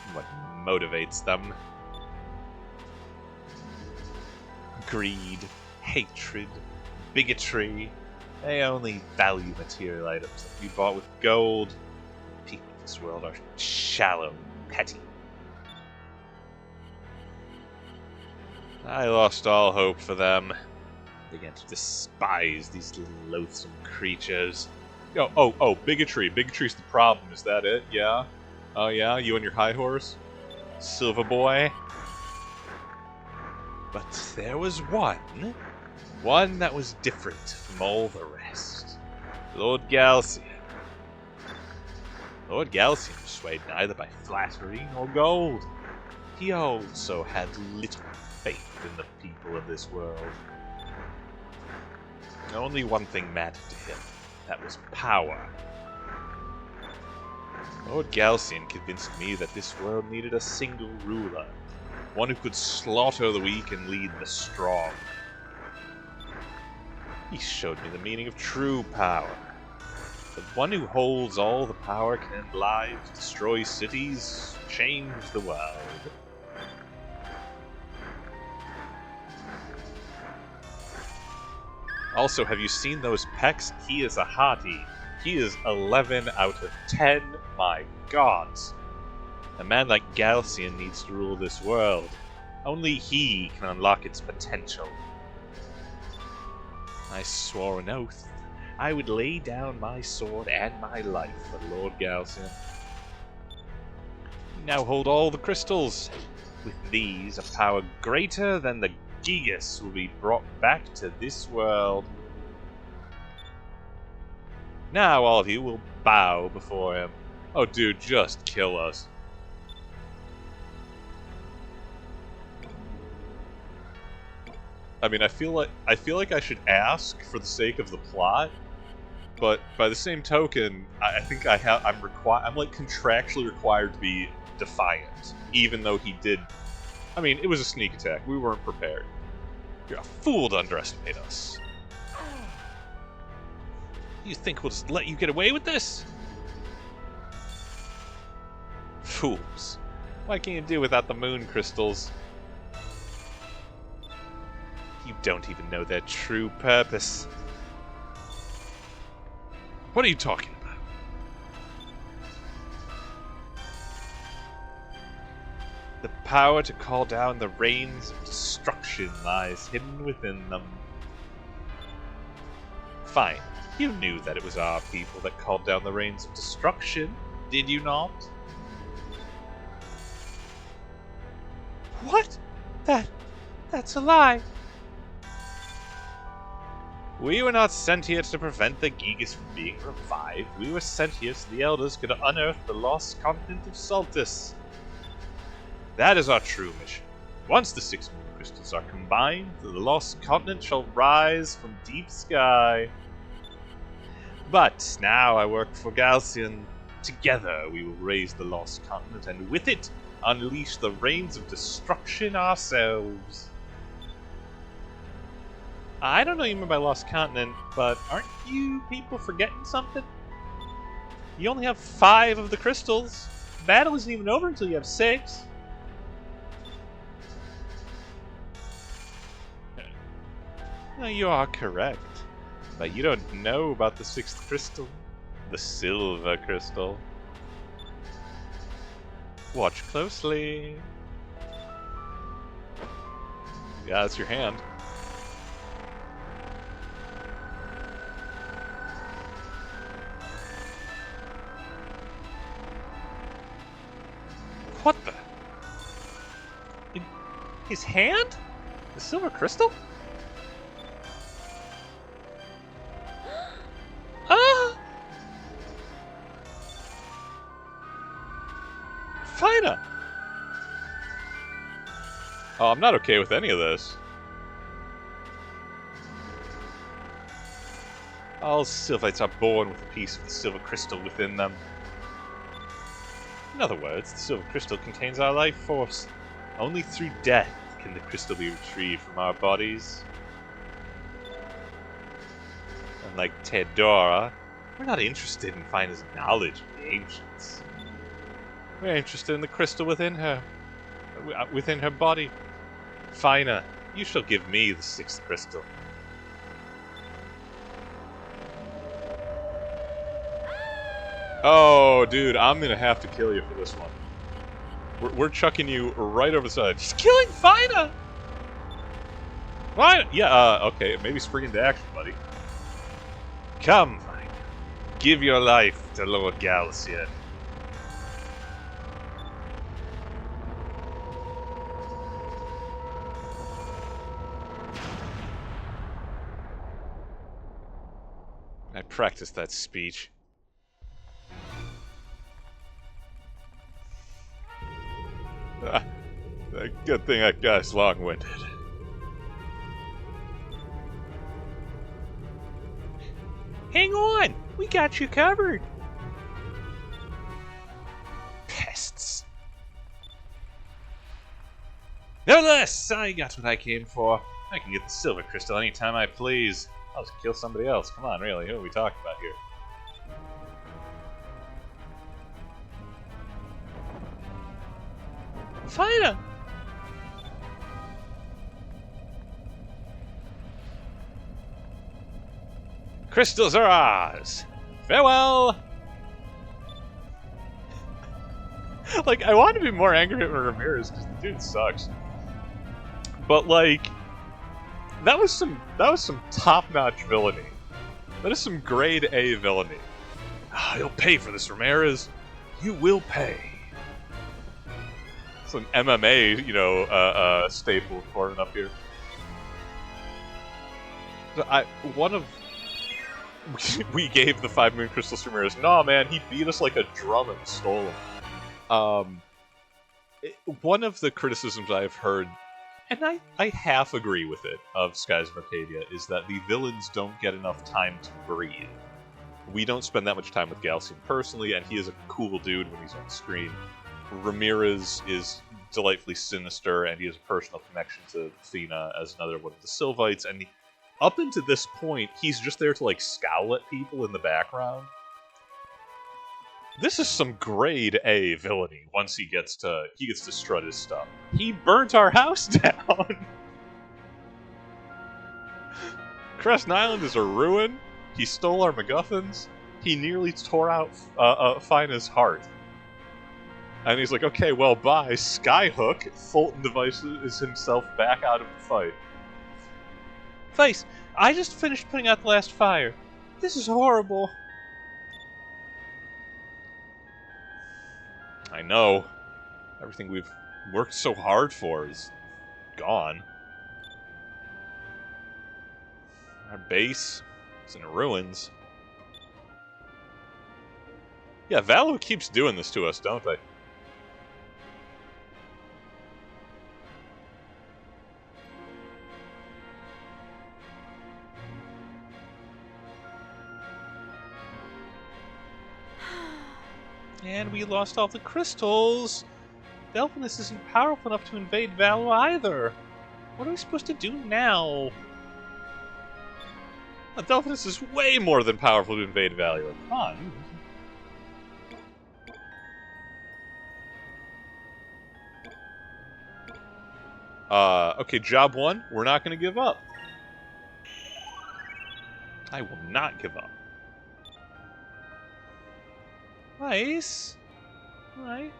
and what motivates them. Greed, hatred, bigotry. They only value material items that can be bought with gold. People of this world are shallow, petty. I lost all hope for them. I began to despise these loathsome creatures.
Oh, bigotry. Bigotry's the problem, is that it? Yeah? Oh yeah, you and your high horse?
Silver Boy. But there was one that was different from all the rest. Lord Galcian. Lord Galcian was swayed neither by flattery nor gold. He also had little faith in the people of this world. Only one thing mattered to him. That was power. Lord Galcian convinced me that this world needed a single ruler, one who could slaughter the weak and lead the strong. He showed me the meaning of true power. The one who holds all the power can end lives, destroy cities, change the world. Also, have you seen those pecs? He is a hottie. He is 11 out of 10. My gods. A man like Galcian needs to rule this world. Only he can unlock its potential. I swore an oath. I would lay down my sword and my life for Lord Galcian. We now hold all the crystals. With these, a power greater than the Gigas will be brought back to this world. Now all of you will bow before him.
Oh dude, just kill us. I mean, I feel like I should ask for the sake of the plot, but by the same token, I think I'm like contractually required to be defiant, even though he did. I mean, it was a sneak attack. We weren't prepared. You're a fool to underestimate us. You think we'll just let you get away with this? Fools. What can you do without the moon crystals? You don't even know their true purpose. What are you talking about? The power to call down the rains of destruction lies hidden within them. Fine. You knew that it was our people that called down the rains of destruction, did you not?
What? That's a lie.
We were not sent here to prevent the Gigas from being revived. We were sent here so the Elders could unearth the lost continent of Saltus. That is our true mission. Once the 6 moon crystals are combined, the lost continent shall rise from deep sky. But now I work for Galcian. Together we will raise the lost continent, and with it, unleash the rains of destruction ourselves. I don't know what you mean by lost continent, but aren't you people forgetting something? You only have 5 of the crystals. Battle isn't even over until you have 6. No, you are correct. But you don't know about the 6th crystal. The silver crystal. Watch closely. Yeah, that's your hand. What the? His hand?
The silver crystal? Ah! Fina! Oh, I'm not okay with any of this. All Sylvites are born with a piece of the silver crystal within them. In other words, the silver crystal contains our life force. Only through death can the crystal be retrieved from our bodies. Unlike Theodora, we're not interested in Fina's knowledge of the ancients. We're interested in the crystal within her body. Fina, you shall give me the sixth crystal. Oh, dude, I'm gonna have to kill you for this one. We're chucking you right over the side. He's killing Fina! Fina! Yeah, okay, maybe spring into action, buddy. Come, Fina. Give your life to Lord Galcian. I practiced that speech. Good thing that guy's long-winded. Hang on! We got you covered! Pests. No less! I got what I came for. I can get the silver crystal anytime I please. I'll just kill somebody else. Come on, really, who are we talking about here? Fina! Crystals are ours! Farewell! Like, I want to be more angry at Ramirez because the dude sucks. But, like, that was some top-notch villainy. That is some grade A villainy. You'll pay for this, Ramirez. You will pay. It's an MMA, staple forming up here. We gave the 5 moon crystals to Ramirez. Nah, man, he beat us like a drum and stole them. One of the criticisms I've heard, and I half agree with it, of Skies of Arcadia, is that the villains don't get enough time to breathe. We don't spend that much time with Galcian personally, and he is a cool dude when he's on screen. Ramirez is delightfully sinister, and he has a personal connection to Fina as another one of the Sylvites, and up until this point, he's just there to, like, scowl at people in the background. This is some grade A villainy once he gets to strut his stuff. He burnt our house down! Crescent Island is a ruin. He stole our McGuffins. He nearly tore out Fina's heart. And he's like, okay, well, bye. Skyhook. Fulton devices himself back out of the fight. Face, I just finished putting out the last fire. This is horrible. I know. Everything we've worked so hard for is gone. Our base is in ruins. Yeah, Valo keeps doing this to us, don't they? And we lost all the crystals. Delphinus isn't powerful enough to invade Valo either. What are we supposed to do now? Delphinus is way more than powerful to invade Valo. Come on. Okay, job 1. We're not going to give up. I will not give up. Nice. Alright.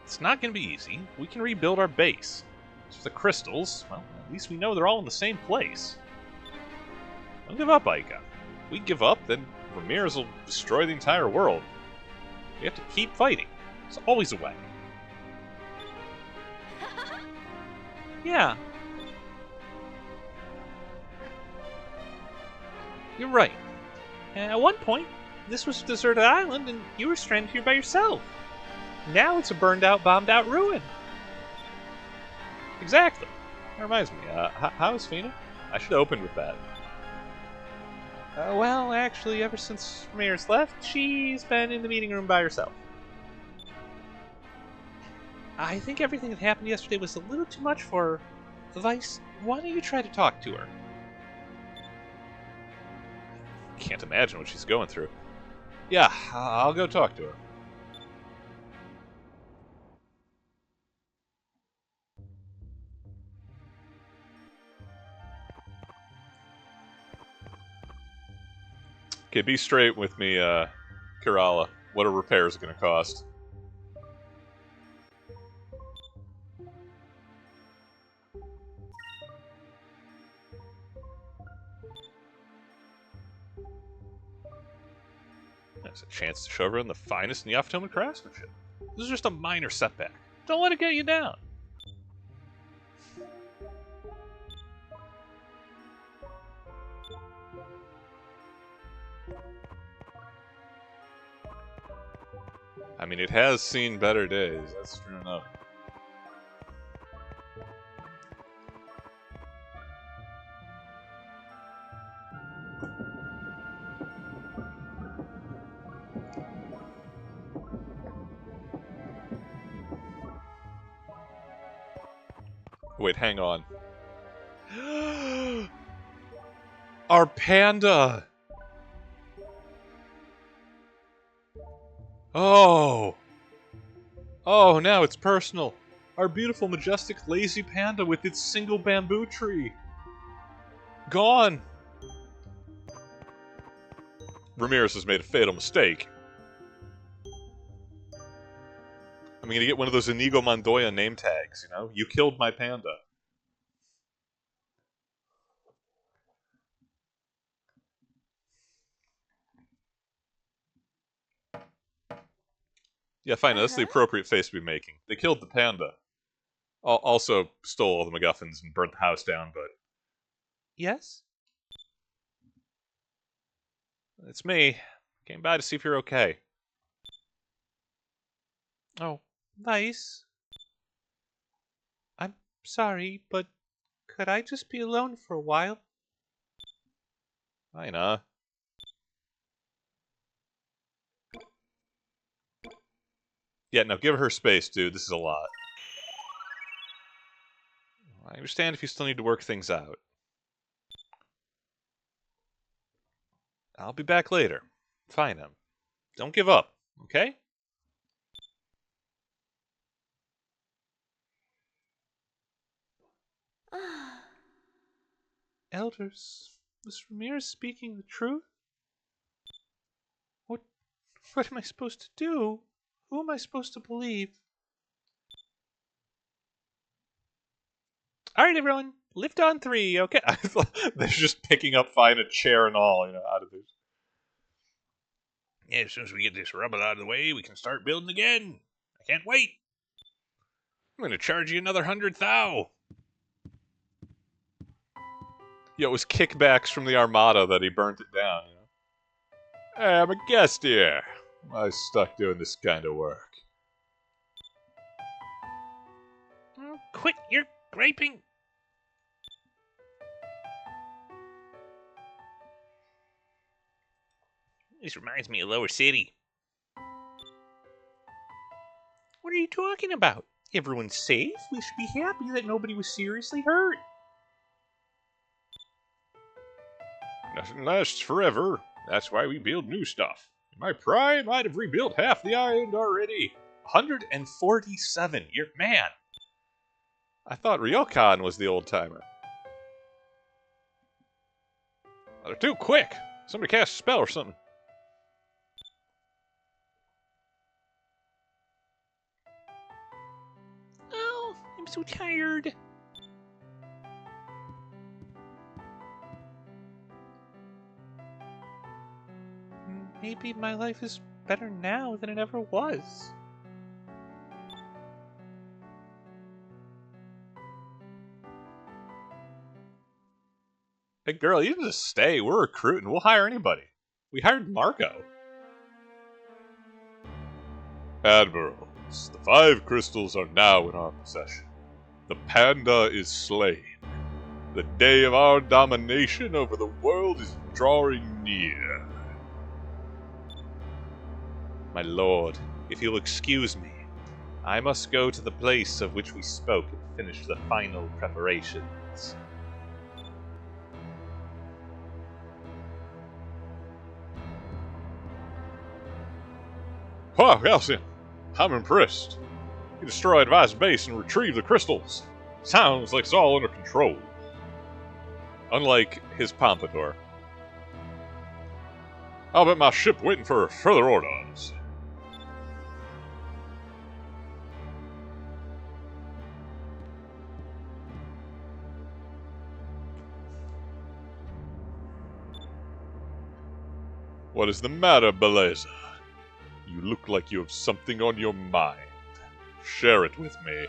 It's not going to be easy. We can rebuild our base. As for the crystals, well, at least we know they're all in the same place. Don't give up, Aika. If we give up, then Ramirez will destroy the entire world. We have to keep fighting. There's always a way. Yeah. You're right. At one point, this was a deserted island, and you were stranded here by yourself. Now it's a burned-out, bombed-out ruin.
Exactly. That reminds me, how's Fina? I should have opened with that.
Well, actually, ever since Ramirez left, she's been in the meeting room by herself. I think everything that happened yesterday was a little too much for her. Vice, why don't you try to talk to her?
Can't imagine what she's going through. Yeah, I'll go talk to her. Okay, be straight with me, Kerala. What are repairs going to cost? That's a chance to show everyone the finest Neoptoman craftsmanship. This is just a minor setback. Don't let it get you down. I mean, it has seen better days. That's true enough. Wait, hang on. Our panda! Oh! Oh, now it's personal. Our beautiful, majestic, lazy panda with its single bamboo tree. Gone! Ramirez has made a fatal mistake. I'm gonna get one of those Inigo Montoya name tags, you know? You killed my panda. Yeah, fine. That's the appropriate face to be making. They killed the panda. Also stole all the McGuffins and burnt the house down, but...
Yes?
It's me. Came by to see if you're okay.
Oh, nice. I'm sorry, but could I just be alone for a while?
Fine, huh? Yeah, no, give her space, dude. This is a lot. I understand if you still need to work things out. I'll be back later. Fine, don't give up, okay?
Elders, was Ramirez speaking the truth? What am I supposed to do? Who am I supposed to believe? Alright, everyone, lift on 3, okay?
They're just picking up fine a chair and all, you know, out of this.
Yeah, as soon as we get this rubble out of the way, we can start building again. I can't wait. I'm gonna charge you another 100,000.
Yeah, it was kickbacks from the Armada that he burnt it down, you know? Hey, I'm a guest here. I'm stuck doing this kind of work.
Oh, quit your griping. This reminds me of Lower City.
What are you talking about? Everyone's safe. We should be happy that nobody was seriously hurt.
Nothing lasts forever. That's why we build new stuff. In my prime, I'd have rebuilt half the island already.
147. You're man. I thought Ryokan was the old timer.
They're too quick. Somebody cast a spell or something.
Oh, I'm so tired. Maybe my life is better now than it ever was.
Hey, girl, you can just stay. We're recruiting. We'll hire anybody. We hired Marco.
Admirals, the 5 crystals are now in our possession. The panda is slain. The day of our domination over the world is drawing near.
My lord, if you'll excuse me, I must go to the place of which we spoke and finish the final preparations.
Wow, Galcian, I'm impressed. You destroyed Vice Base and retrieved the crystals. Sounds like it's all under control.
Unlike his pompadour.
I'll bet my ship waiting for further orders. What is the matter, Beleza? You look like you have something on your mind. Share it with me.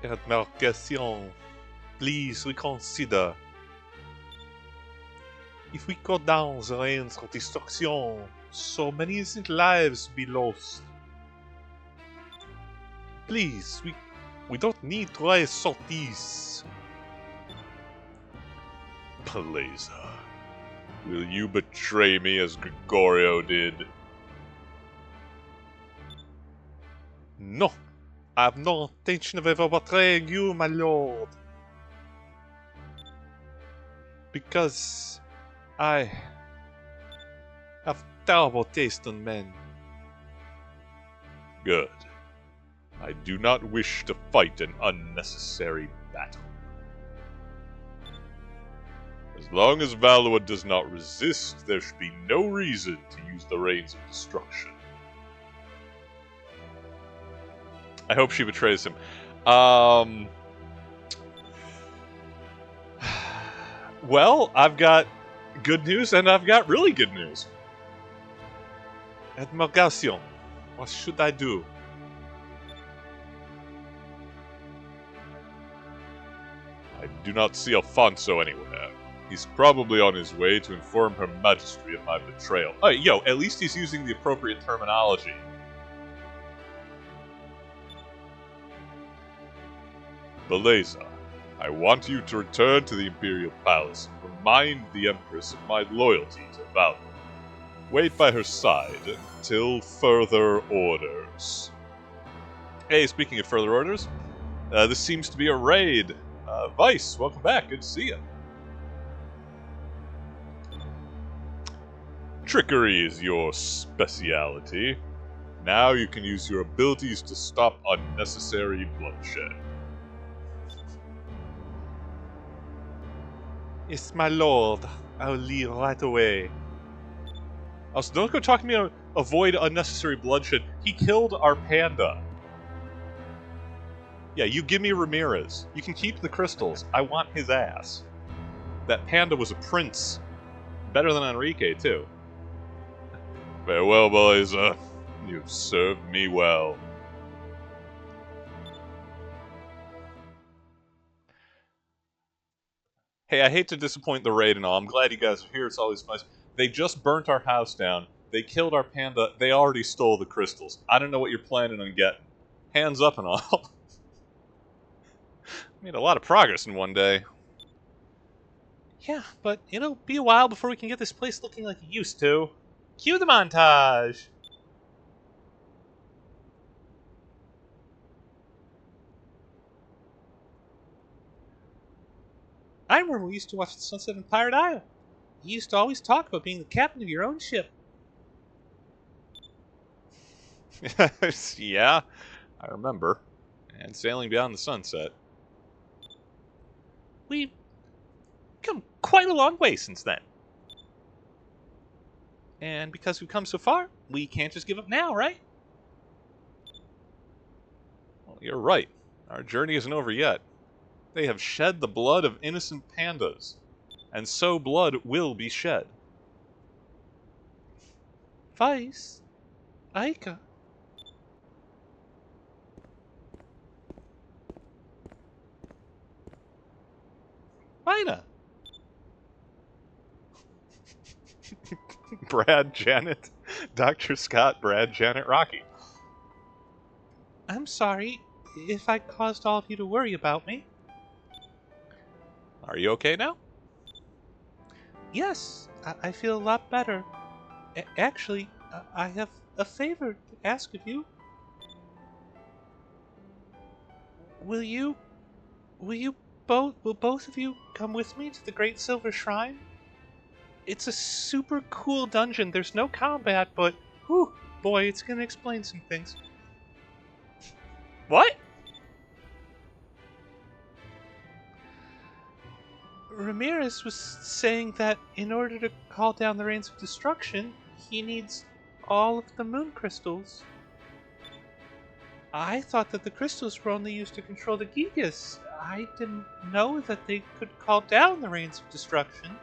Embarcation, please reconsider. If we go down the lanes of destruction, so many innocent lives be lost. Please, we don't need to raise sorties.
Beleza, will you betray me as Gregorio did?
No, I have no intention of ever betraying you, my lord. Because I have terrible taste in men.
Good. I do not wish to fight an unnecessary battle. As long as Valua does not resist, there should be no reason to use the reins of destruction.
I hope she betrays him. Well, I've got good news and I've got really good news.
Admiration, what should I do?
I do not see Alfonso anywhere. He's probably on his way to inform Her Majesty of my betrayal.
Oh, yo, at least he's using the appropriate terminology.
Beleza, I want you to return to the Imperial Palace and remind the Empress of my loyalty to Valor. Wait by her side until further orders.
Hey, speaking of further orders, this seems to be a raid. Vice, welcome back. Good to see you.
Trickery is your speciality. Now you can use your abilities to stop unnecessary bloodshed.
Yes, my lord. I'll leave right away.
Also, don't go talking to me avoid unnecessary bloodshed. He killed our panda. Yeah, you give me Ramirez. You can keep the crystals. I want his ass. That panda was a prince. Better than Enrique, too.
Farewell, Beleza. You've served me well.
Hey, I hate to disappoint the raid and all. I'm glad you guys are here. It's always nice. They just burnt our house down. They killed our panda. They already stole the crystals. I don't know what you're planning on getting. Hands up and all. Made a lot of progress in one day.
Yeah, but it'll be a while before we can get this place looking like it used to. Cue the montage! I remember we used to watch the sunset in Pirate Isle. You used to always talk about being the captain of your own ship.
Yeah, I remember. And sailing beyond the sunset.
We've come quite a long way since then. And because we've come so far, we can't just give up now, right?
Well, you're right. Our journey isn't over yet. They have shed the blood of innocent pandas. And so blood will be shed.
Vice. Aika. Fina.
Brad, Janet, Dr. Scott, Brad, Janet, Rocky.
I'm sorry if I caused all of you to worry about me.
Are you okay now?
Yes, I feel a lot better. Actually, I have a favor to ask of you. Will both of you come with me to the Great Silver Shrine? It's a super cool dungeon. There's no combat, but whew, boy, it's gonna explain some things.
What?
Ramirez was saying that in order to call down the rains of destruction, he needs all of the moon crystals. I thought that the crystals were only used to control the Gigas. I didn't know that they could call down the rains of destruction.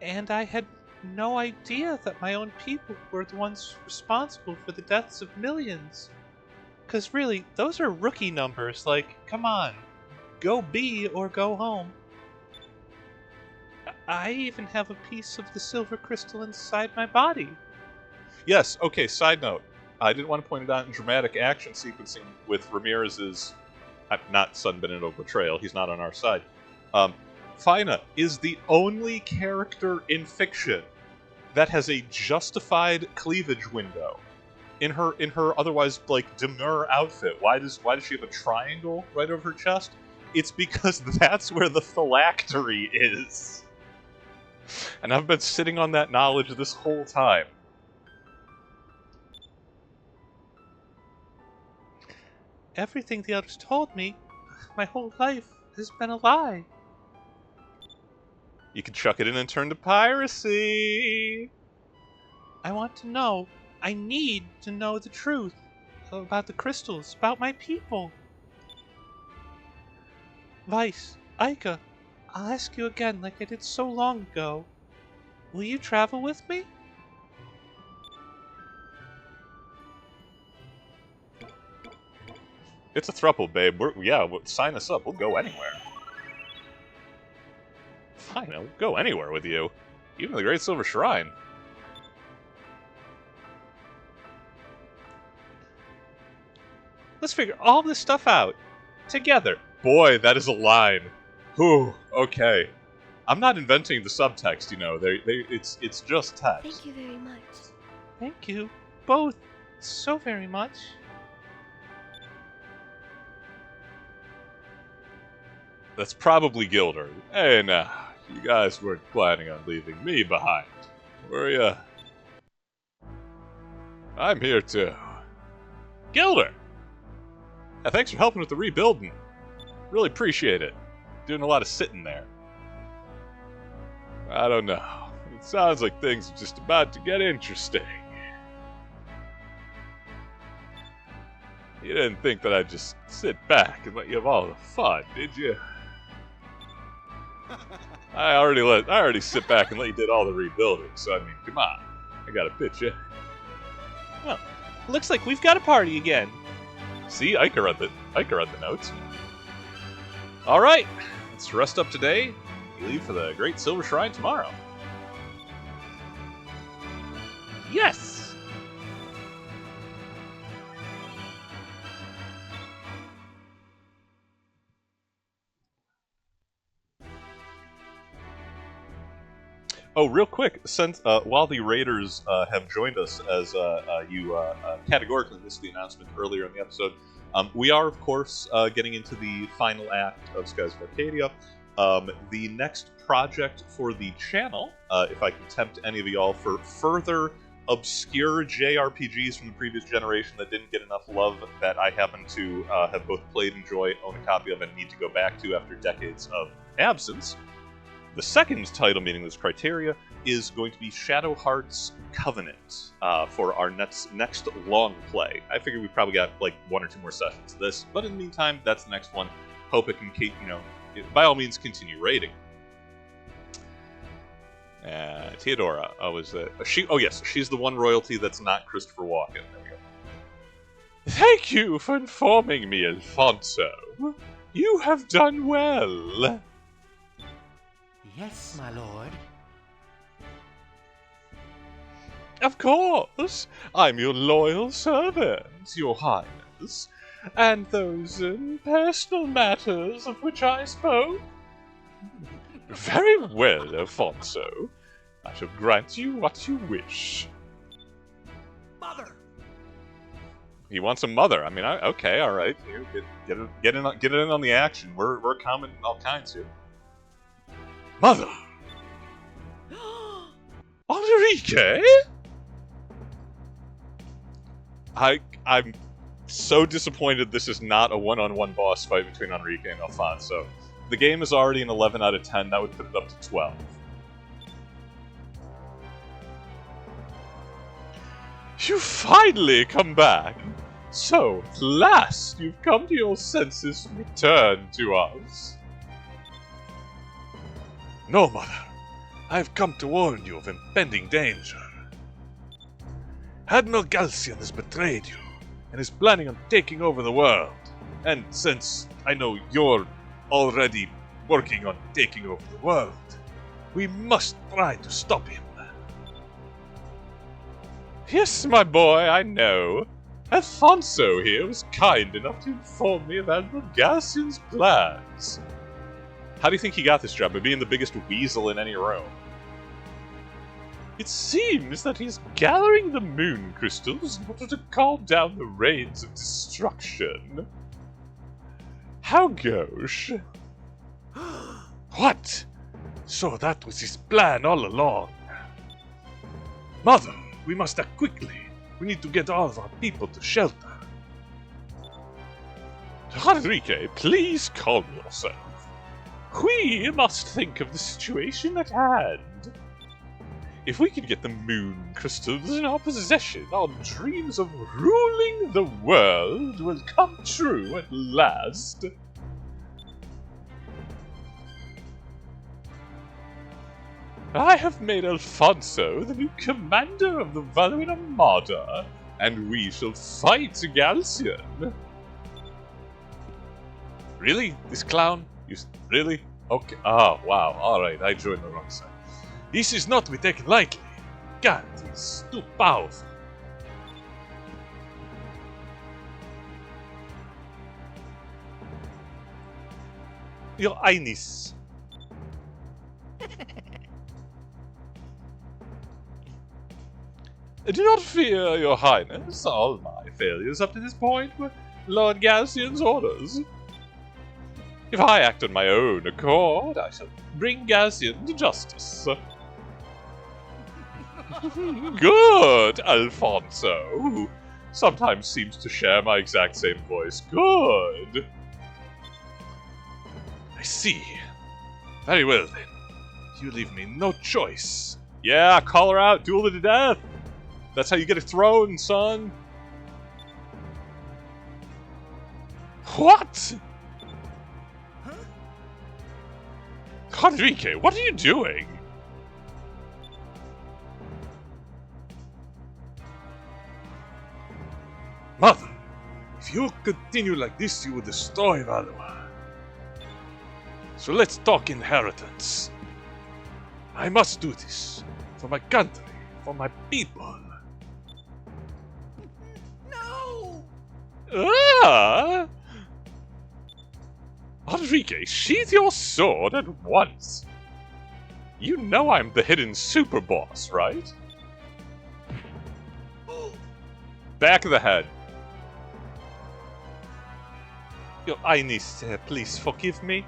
And I had no idea that my own people were the ones responsible for the deaths of millions. 'Cause really, those are rookie numbers. Like, come on. Go B or go home. I even have a piece of the silver crystal inside my body.
Yes, okay, side note. I didn't want to point it out in dramatic action sequencing with Ramirez's not Sun Benito betrayal. He's not on our side. Fina is the only character in fiction that has a justified cleavage window in her otherwise like demure outfit. Why does she have a triangle right over her chest? It's because that's where the phylactery is. And I've been sitting on that knowledge this whole time.
Everything the others told me, my whole life, has been a lie.
You can chuck it in and turn to piracy.
I want to know. I need to know the truth about the crystals, about my people. Vice, Ica, I'll ask you again like I did so long ago. Will you travel with me?
It's a throuple, babe. Sign us up. We'll go anywhere. Fine, I'll go anywhere with you. Even the Great Silver Shrine.
Let's figure all this stuff out. Together.
Boy, that is a line. Whew, okay. I'm not inventing the subtext, you know. It's just text.
Thank you very much.
Thank you, both, so very much.
That's probably Gilder. Hey, now, you guys weren't planning on leaving me behind, were ya? I'm here too. Gilder! Yeah, thanks for helping with the rebuilding. Really appreciate it. Doing a lot of sitting there. I don't know. It sounds like things are just about to get interesting. You didn't think that I'd just sit back and let you have all the fun, did you? I already sit back and let you did all the rebuilding, so I mean, come on. I gotta pitch you.
Well, looks like we've got a party again.
See, Ica read the notes. Alright, let's rest up today. We leave for the Great Silver Shrine tomorrow.
Yes!
Oh, real quick, since while the Raiders have joined us, as you categorically missed the announcement earlier in the episode, we are, of course, getting into the final act of Skies of Arcadia. The next project for the channel, if I can tempt any of y'all for further obscure JRPGs from the previous generation that didn't get enough love that I happen to have both played, enjoy, own a copy of, and need to go back to after decades of absence. The second title meeting this criteria is going to be Shadow Heart's Covenant for our next long play. I figure we probably got like 1 or 2 more sessions of this, but in the meantime, that's the next one. Hope it can keep, by all means, continue rating. Theodora, she? Oh yes, she's the one royalty that's not Christopher Walken. There we go. Thank you for informing me, Alfonso. You have done well.
Yes, my lord.
Of course, I'm your loyal servant, your highness. And those personal matters of which I spoke? Very well, Alfonso. I shall grant you what you wish.
Mother!
He wants a mother. I mean, okay, all right. You get in on the action. We're coming all kinds here. Mother. Enrique. I'm so disappointed this is not a one-on-one boss fight between Enrique and Alfonso. The game is already an 11 out of 10. That would put it up to 12. You finally come back! So, at last, you've come to your senses and returned to us.
No, Mother. I've come to warn you of impending danger. Admiral Galcian has betrayed you, and is planning on taking over the world. And since I know you're already working on taking over the world, we must try to stop him.
Yes, my boy, I know. Alfonso here was kind enough to inform me of Admiral Galcian's plans. How do you think he got this job? By being the biggest weasel in any room? It seems that he's gathering the moon crystals in order to calm down the rains of destruction. How gosh?
What? So that was his plan all along. Mother, we must act quickly. We need to get all of our people to shelter.
Enrique, please calm yourself. We must think of the situation at hand. If we can get the moon crystals in our possession, our dreams of ruling the world will come true at last. I have made Alfonso the new commander of the Valuin Armada, and we shall fight Galcian. Really? This clown? Really? Okay. Oh, wow. Alright, I joined the wrong side.
This is not to be taken lightly. God, he's too powerful.
Your Highness. Do not fear, Your Highness. All my failures up to this point were Lord Galcian's orders. If I act on my own accord, I shall bring Galcian to justice. Good, Alfonso, who sometimes seems to share my exact same voice. Good.
I see. Very well then. You leave me no choice.
Yeah, call her out, duel her to death. That's how you get a throne, son. What? Enrique, what are you doing?
Mother, if you continue like this, you will destroy Valua. So let's talk inheritance. I must do this. For my country. For my people.
No!
Ah! Enrique, sheath your sword at once. You know I'm the hidden super boss, right? Back of the head. Your Highness, please forgive me.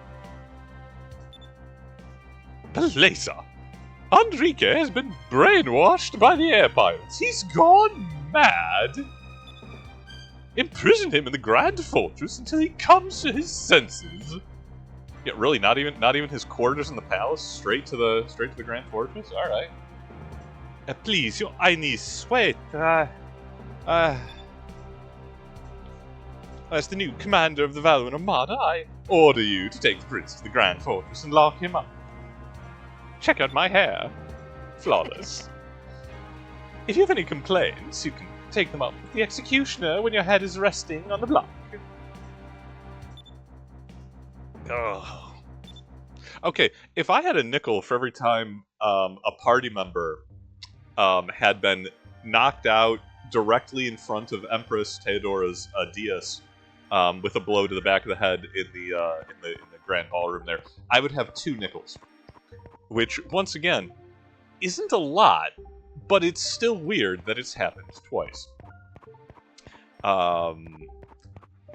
Beleza! Enrique has been brainwashed by the air pirates. He's gone mad. Imprison him in the Grand Fortress until he comes to his senses. Yeah, really, not even his quarters in the palace. Straight to the Grand Fortress. All right. Please, Your Highness, wait. As the new commander of the Valuin Armada, I order you to take the prince to the Grand Fortress and lock him up. Check out my hair. Flawless. If you have any complaints, you can take them up with the executioner when your head is resting on the block. Oh. Okay, if I had a nickel for every time a party member had been knocked out directly in front of Empress Theodora's dais with a blow to the back of the head in the grand ballroom there, I would have 2 nickels. Which, once again, isn't a lot, but it's still weird that it's happened twice.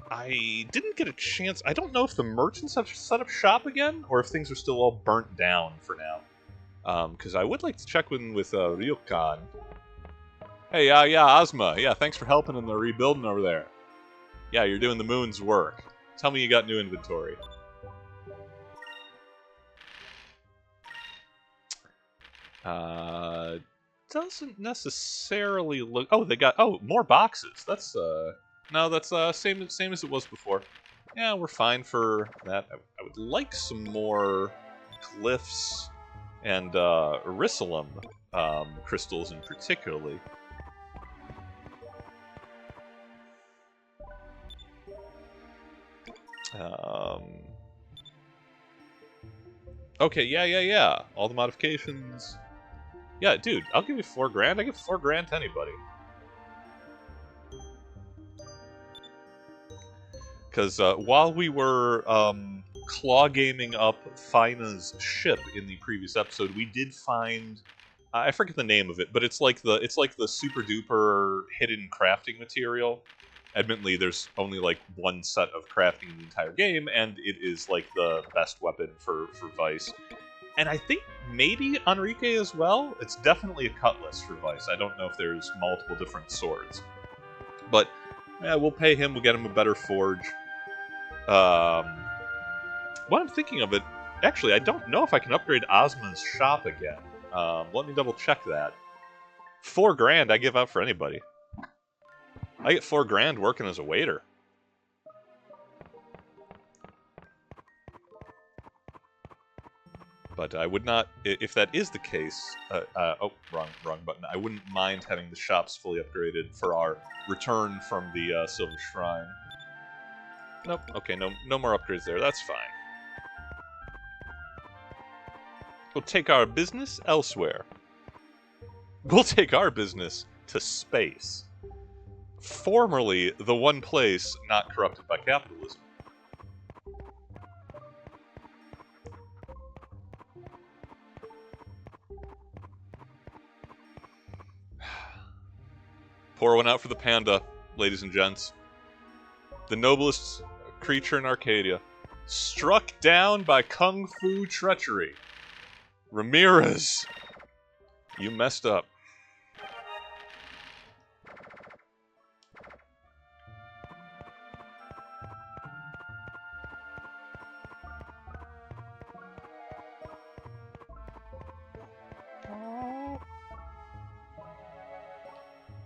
I didn't get a chance. I don't know if the merchants have set up shop again, or if things are still all burnt down for now. Because I would like to check in with Ryokan. Hey, yeah, Ozma. Yeah, thanks for helping in the rebuilding over there. Yeah, you're doing the moon's work. Tell me you got new inventory. Doesn't necessarily look... Oh, they got... Oh, more boxes. That's, No, that's, same as it was before. Yeah, we're fine for that. I would like some more glyphs and, Rissalum, crystals in particularly. Okay, yeah. All the modifications. Yeah, dude, I'll give you $4,000. I give $4,000 to anybody. Because while we were claw gaming up Fina's ship in the previous episode, we did find I forget the name of it, but it's like the super duper hidden crafting material. Admittedly, there's only like one set of crafting in the entire game, and it is like the best weapon for Vice. And I think maybe Enrique as well. It's definitely a cutlass for Vice. I don't know if there's multiple different swords. But yeah, we'll pay him, we'll get him a better forge. What I'm thinking of it, actually, I don't know if I can upgrade Ozma's shop again. Let me double check that. $4,000 I give out for anybody. I get $4,000 working as a waiter. But I would not, if that is the case, oh, wrong button. I wouldn't mind having the shops fully upgraded for our return from the Silver Shrine. Nope, okay, no more upgrades there, that's fine. We'll take our business elsewhere. We'll take our business to space. Formerly the one place not corrupted by capitalism. Pour one out for the panda, ladies and gents. The noblest creature in Arcadia. Struck down by kung fu treachery. Ramirez, you messed up.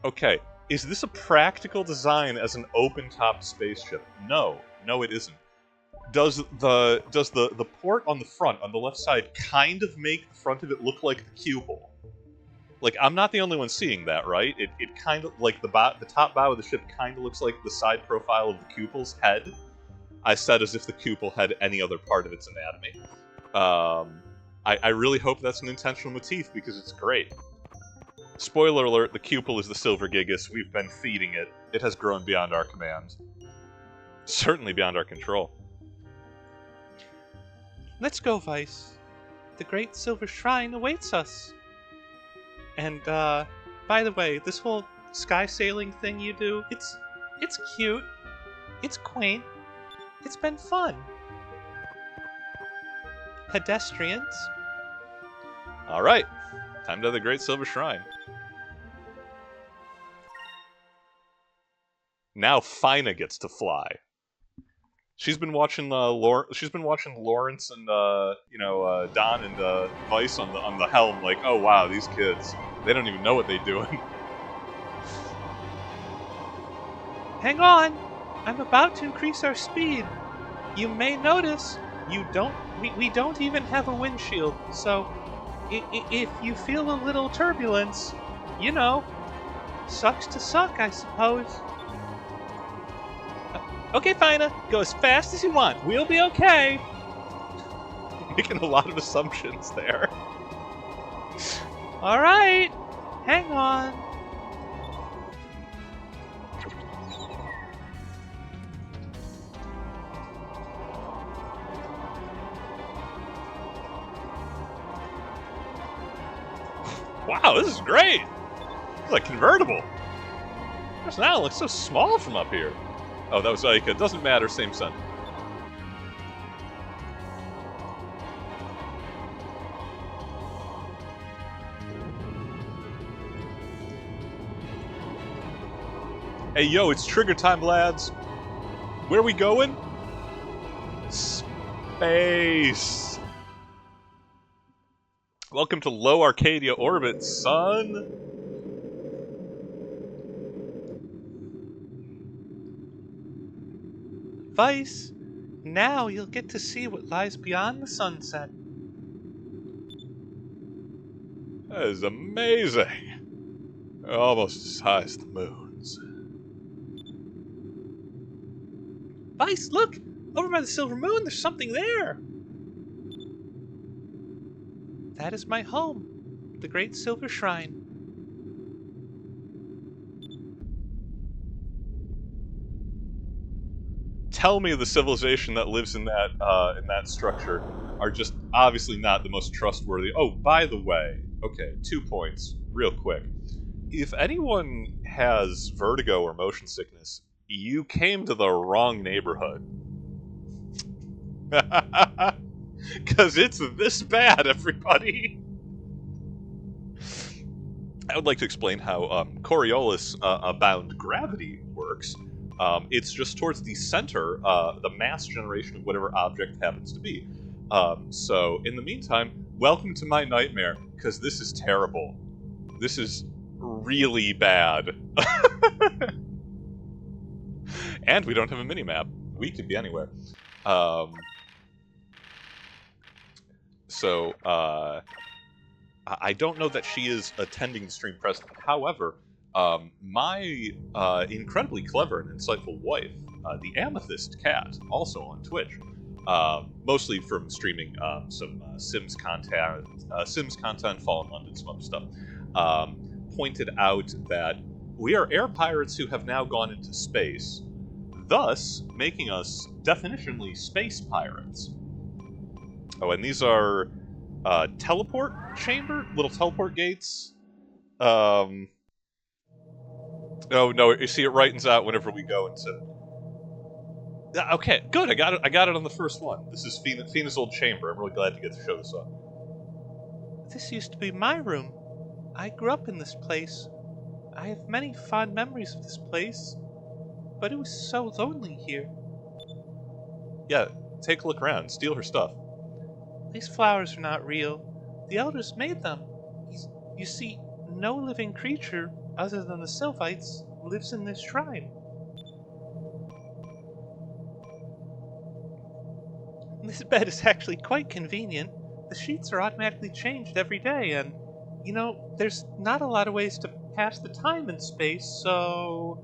Okay, is this a practical design as an open-top spaceship? No, it isn't. Does the port on the front, on the left side, kind of make the front of it look like the cupola? Like, I'm not the only one seeing that, right? It kind of, like, the top bow of the ship kind of looks like the side profile of the cupol's head. I said as if the cupol had any other part of its anatomy. I really hope that's an intentional motif, because it's great. Spoiler alert, the cupol is the Silver Gigas. We've been feeding it. It has grown beyond our command. Certainly beyond our control.
Let's go, Vice. The Great Silver Shrine awaits us. And, by the way, this whole sky sailing thing you do, it's cute. It's quaint. It's been fun. Pedestrians.
Alright. Time to the Great Silver Shrine. Now Fina gets to fly. She's been watching Lawrence and Don and Vice on the helm, like, oh wow, these kids, they don't even know what they're doing.
Hang on! I'm about to increase our speed. You may notice we don't even have a windshield, so if you feel a little turbulence, you know, sucks to suck, I suppose. Okay, Fina, go as fast as you want. We'll be okay.
making a lot of assumptions there.
All right, hang on.
Wow, this is great! It's like convertible. This now looks so small from up here. Oh, that was like, it doesn't matter, same sun. Hey, yo, it's trigger time, lads. Where we going? Space. Welcome to low Arcadia orbit, son.
Vice, now you'll get to see what lies beyond the sunset.
That is amazing. Almost as high as the moons.
Vice, look! Over by the silver moon, there's something there! That is my home, the Great Silver Shrine.
Tell me the civilization that lives in that structure are just obviously not the most trustworthy. Oh, by the way, okay, 2 points, real quick. If anyone has vertigo or motion sickness, you came to the wrong neighborhood. Because it's this bad, everybody! I would like to explain how Coriolis-bound gravity works. It's just towards the center, the mass generation of whatever object happens to be. So, in the meantime, welcome to my nightmare, because this is terrible. This is really bad. And we don't have a mini-map. We could be anywhere. I don't know that she is attending the stream presently. However, my incredibly clever and insightful wife, the Amethyst Cat, also on Twitch, mostly from streaming some Sims content, Fallen London, some other stuff, pointed out that we are air pirates who have now gone into space, thus making us definitionally space pirates. Oh, and these are teleport chamber? Little teleport gates? Oh no, you see it rightens out whenever we go into... Okay, good, I got it on the first one. This is Fina's old chamber. I'm really glad to get to show this off.
This used to be my room. I grew up in this place. I have many fond memories of this place, but it was so lonely here.
Yeah, take a look around, steal her stuff.
These flowers are not real. The elders made them. You see, no living creature, other than the Sylvites, lives in this shrine. This bed is actually quite convenient. The sheets are automatically changed every day, and, you know, there's not a lot of ways to pass the time in space, so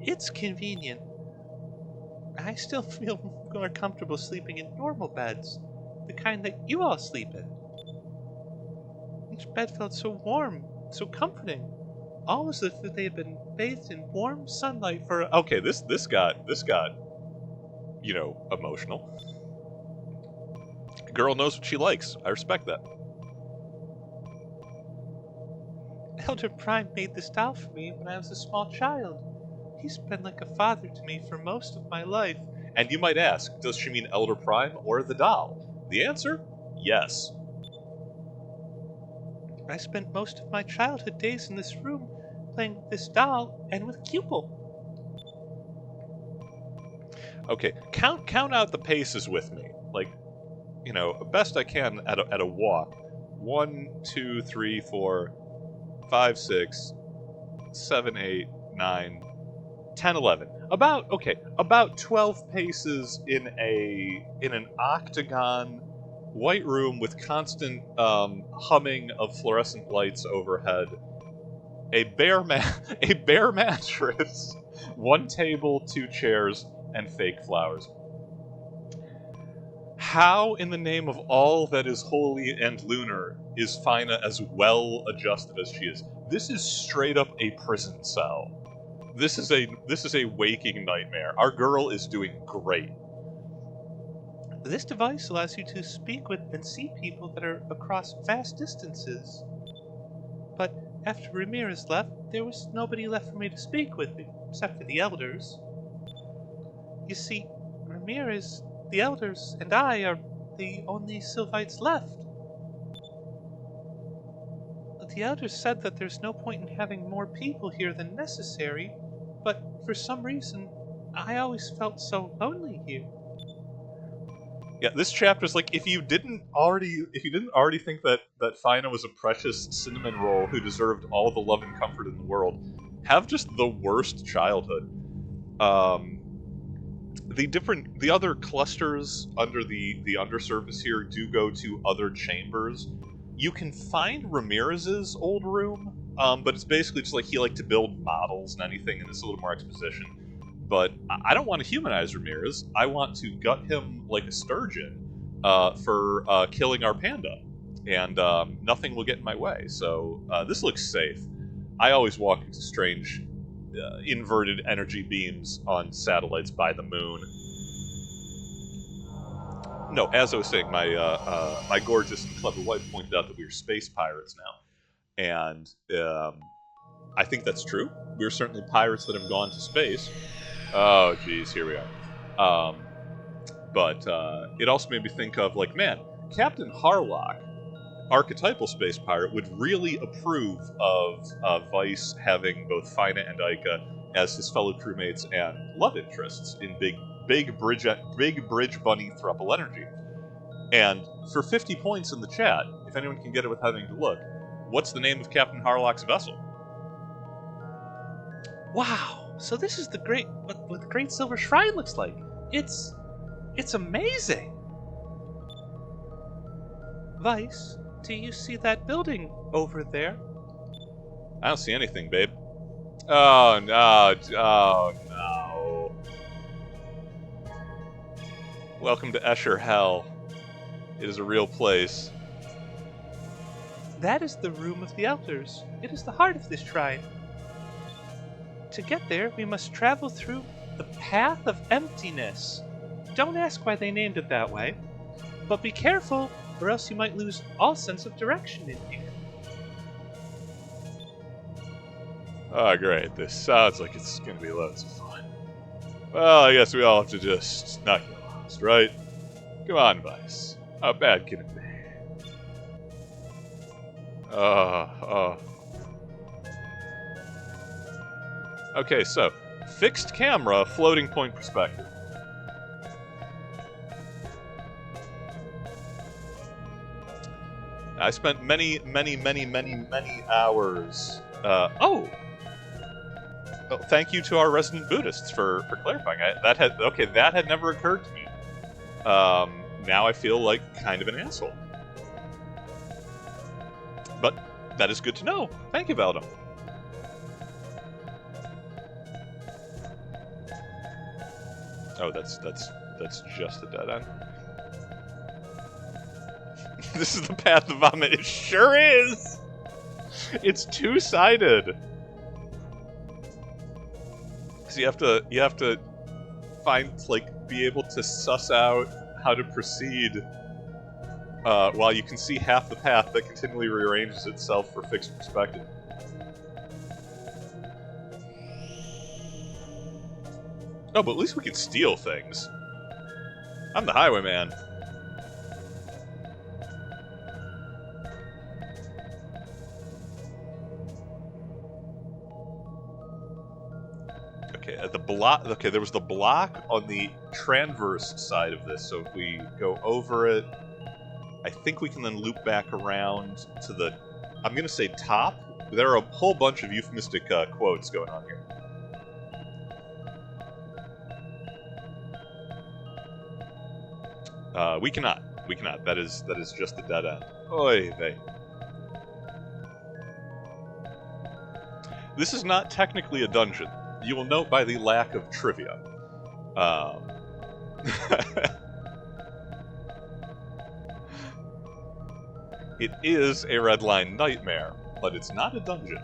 it's convenient. I still feel more comfortable sleeping in normal beds, the kind that you all sleep in. Each bed felt so warm, so comforting, almost as if they had been bathed in warm sunlight for...
Okay, this got, you know, emotional. Girl knows what she likes. I respect that.
Elder Prime made this doll for me when I was a small child. He's been like a father to me for most of my life.
And you might ask, does she mean Elder Prime or the doll? The answer? Yes.
I spent most of my childhood days in this room playing with this doll and with Cupel.
Okay, count out the paces with me. Like, you know, best I can at a walk. 1, 2, 3, 4, 5, 6, 7, 8, 9, 10, 11. About 12 paces in an octagon white room with constant humming of fluorescent lights overhead. A bare mattress, 1 table, 2 chairs, and fake flowers. How in the name of all that is holy and lunar is Fina as well adjusted as she is? This is straight up a prison cell. This is a waking nightmare. Our girl is doing great.
This device allows you to speak with and see people that are across vast distances. But after Ramirez left, there was nobody left for me to speak with, except for the elders. You see, Ramirez, the elders, and I are the only Sylvites left. The elders said that there's no point in having more people here than necessary, but for some reason, I always felt so lonely here.
Yeah, this chapter's like if you didn't already think that Fina was a precious cinnamon roll who deserved all the love and comfort in the world, have just the worst childhood. The other clusters under the undersurface here do go to other chambers. You can find Ramirez's old room, but it's basically just like he liked to build models and anything, and it's a little more exposition. But I don't want to humanize Ramirez. I want to gut him like a sturgeon for killing our panda, and nothing will get in my way. So this looks safe. I always walk into strange inverted energy beams on satellites by the moon. No, as I was saying, my gorgeous and clever wife pointed out that we are space pirates now, and I think that's true. We're certainly pirates that have gone to space. Oh, geez, here we are. But it also made me think of, like, man, Captain Harlock, archetypal space pirate, would really approve of Vice having both Fina and Ica as his fellow crewmates and love interests in big bridge bunny thruple energy. And for 50 points in the chat, if anyone can get it without having to look, what's the name of Captain Harlock's vessel?
Wow! So this is what the Great Silver Shrine looks like. It's amazing. Vice, do you see that building over there?
I don't see anything, babe. Oh no! Oh no! Welcome to Escher Hell. It is a real place.
That is the Room of the Elders. It is the heart of this shrine. To get there, we must travel through the Path of Emptiness. Don't ask why they named it that way, but be careful, or else you might lose all sense of direction in here.
Oh, great. This sounds like it's going to be loads of fun. Well, I guess we all have to just not get lost, right? Come on, Vice. How bad can it be? Okay, so, fixed camera, floating point perspective. I spent many hours. Oh, thank you to our resident Buddhists for clarifying. That had never occurred to me. Now I feel like kind of an asshole. But that is good to know. Thank you, Valdem. Oh, that's just a dead end. This is the path of vomit. It sure is. It's two-sided. So you have to find, like, be able to suss out how to proceed while you can see half the path that continually rearranges itself for fixed perspective. Oh, but at least we can steal things. I'm the highwayman. Okay, there was the block on the transverse side of this, so if we go over it, I think we can then loop back around to the, I'm going to say top. There are a whole bunch of euphemistic quotes going on here. We cannot. That is just a dead end. Oy vey. This is not technically a dungeon. You will note by the lack of trivia. It is a red line nightmare, but it's not a dungeon.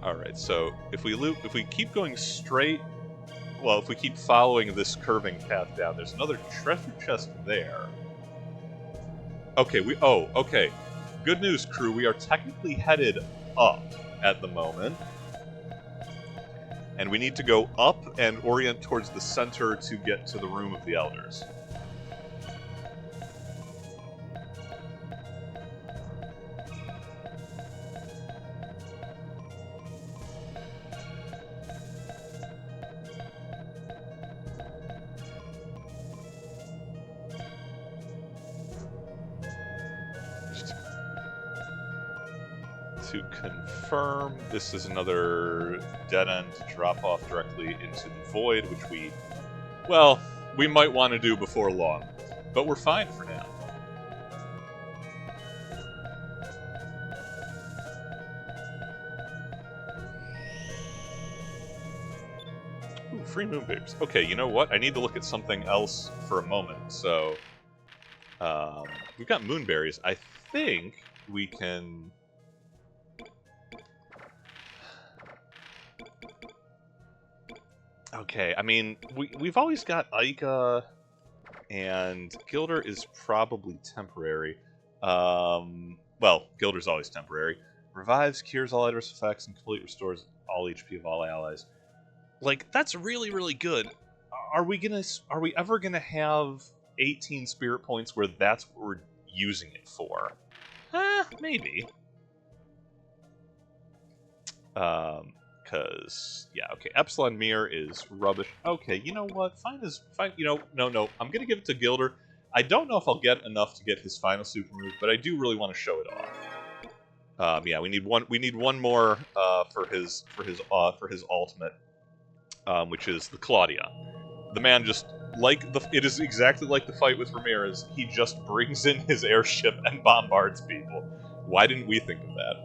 Alright, so if we keep going straight, well, if we keep following this curving path down, there's another treasure chest there. Okay, okay. Good news, crew, we are technically headed up at the moment. And we need to go up and orient towards the center to get to the Room of the Elders. To confirm, this is another dead end to drop off directly into the void, which we might want to do before long, but we're fine for now. Ooh, free moonbeams. Okay, you know what? I need to look at something else for a moment. So, we've got moonberries. I think we can... Okay, I mean, we've always got Ica, and Gilder is probably temporary. Well, Gilder's always temporary. Revives, cures all adverse effects, and completely restores all HP of all allies. Like, that's really, really good. Are we ever gonna have 18 spirit points where that's what we're using it for? Maybe. Because, yeah, okay, Epsilon Mirror is rubbish. Okay, you know what? Fine, no, I'm gonna give it to Gilder. I don't know if I'll get enough to get his final super move, but I do really want to show it off. Yeah, we need one more for his ultimate, which is the Claudia. The man just it is exactly like the fight with Ramirez. He just brings in his airship and bombards people. Why didn't we think of that?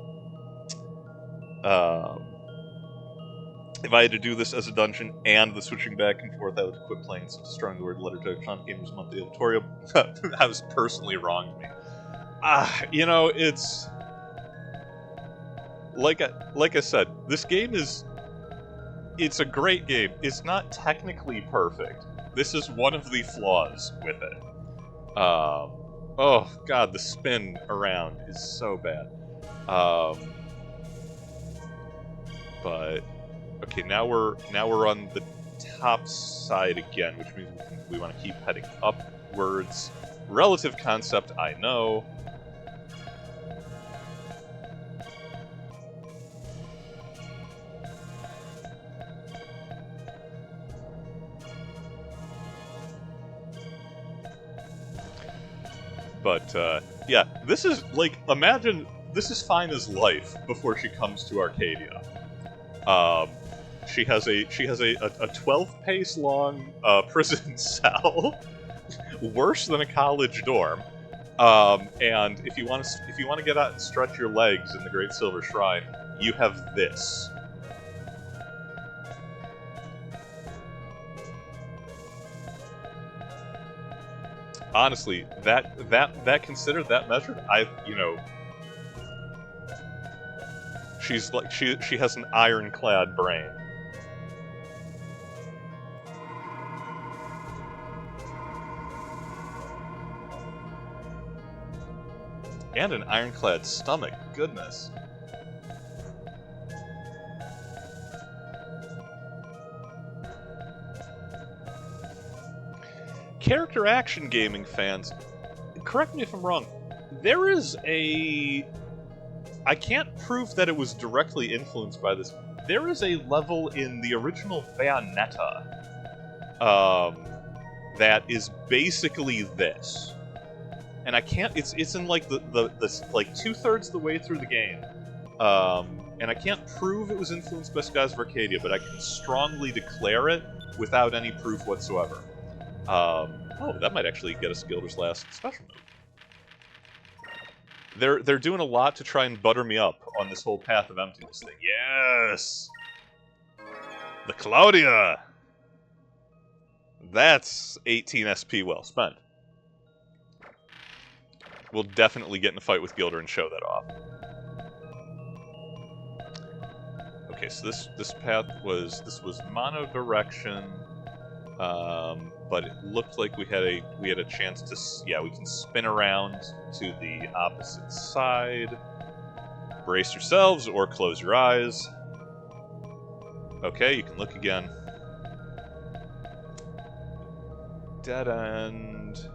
If I had to do this as a dungeon and the switching back and forth, I would quit playing such a strong word letter to Electronic Gamers Monthly Editorial. That was personally wronged me. It's like I said, this game it's a great game. It's not technically perfect. This is one of the flaws with it. Oh god, the spin around is so bad. But okay, now we're on the top side again, which means we want to keep heading upwards. Relative concept, I know. But, yeah, this is, like, imagine, this is fine as life before she comes to Arcadia. She has a 12 pace long prison cell, worse than a college dorm. And if you want to get out and stretch your legs in the Great Silver Shrine, you have this. Honestly, that considered, that measured, she's like she has an ironclad brain. And an ironclad stomach, goodness. Character action gaming fans, correct me if I'm wrong, there is I can't prove that it was directly influenced by this. There is a level in the original Bayonetta that is basically this. And I can't, it's in like the like 2/3 the way through the game. And I can't prove it was influenced by Skies of Arcadia, but I can strongly declare it without any proof whatsoever. Oh, that might actually get us Gilder's last special move. They're doing a lot to try and butter me up on this whole Path of Emptiness thing. Yes! The Claudia! That's 18 SP well spent. We'll definitely get in a fight with Gilder and show that off. Okay, so this path was monodirection, but it looked like we had a chance to we can spin around to the opposite side. Brace yourselves or close your eyes. Okay, you can look again. Dead end.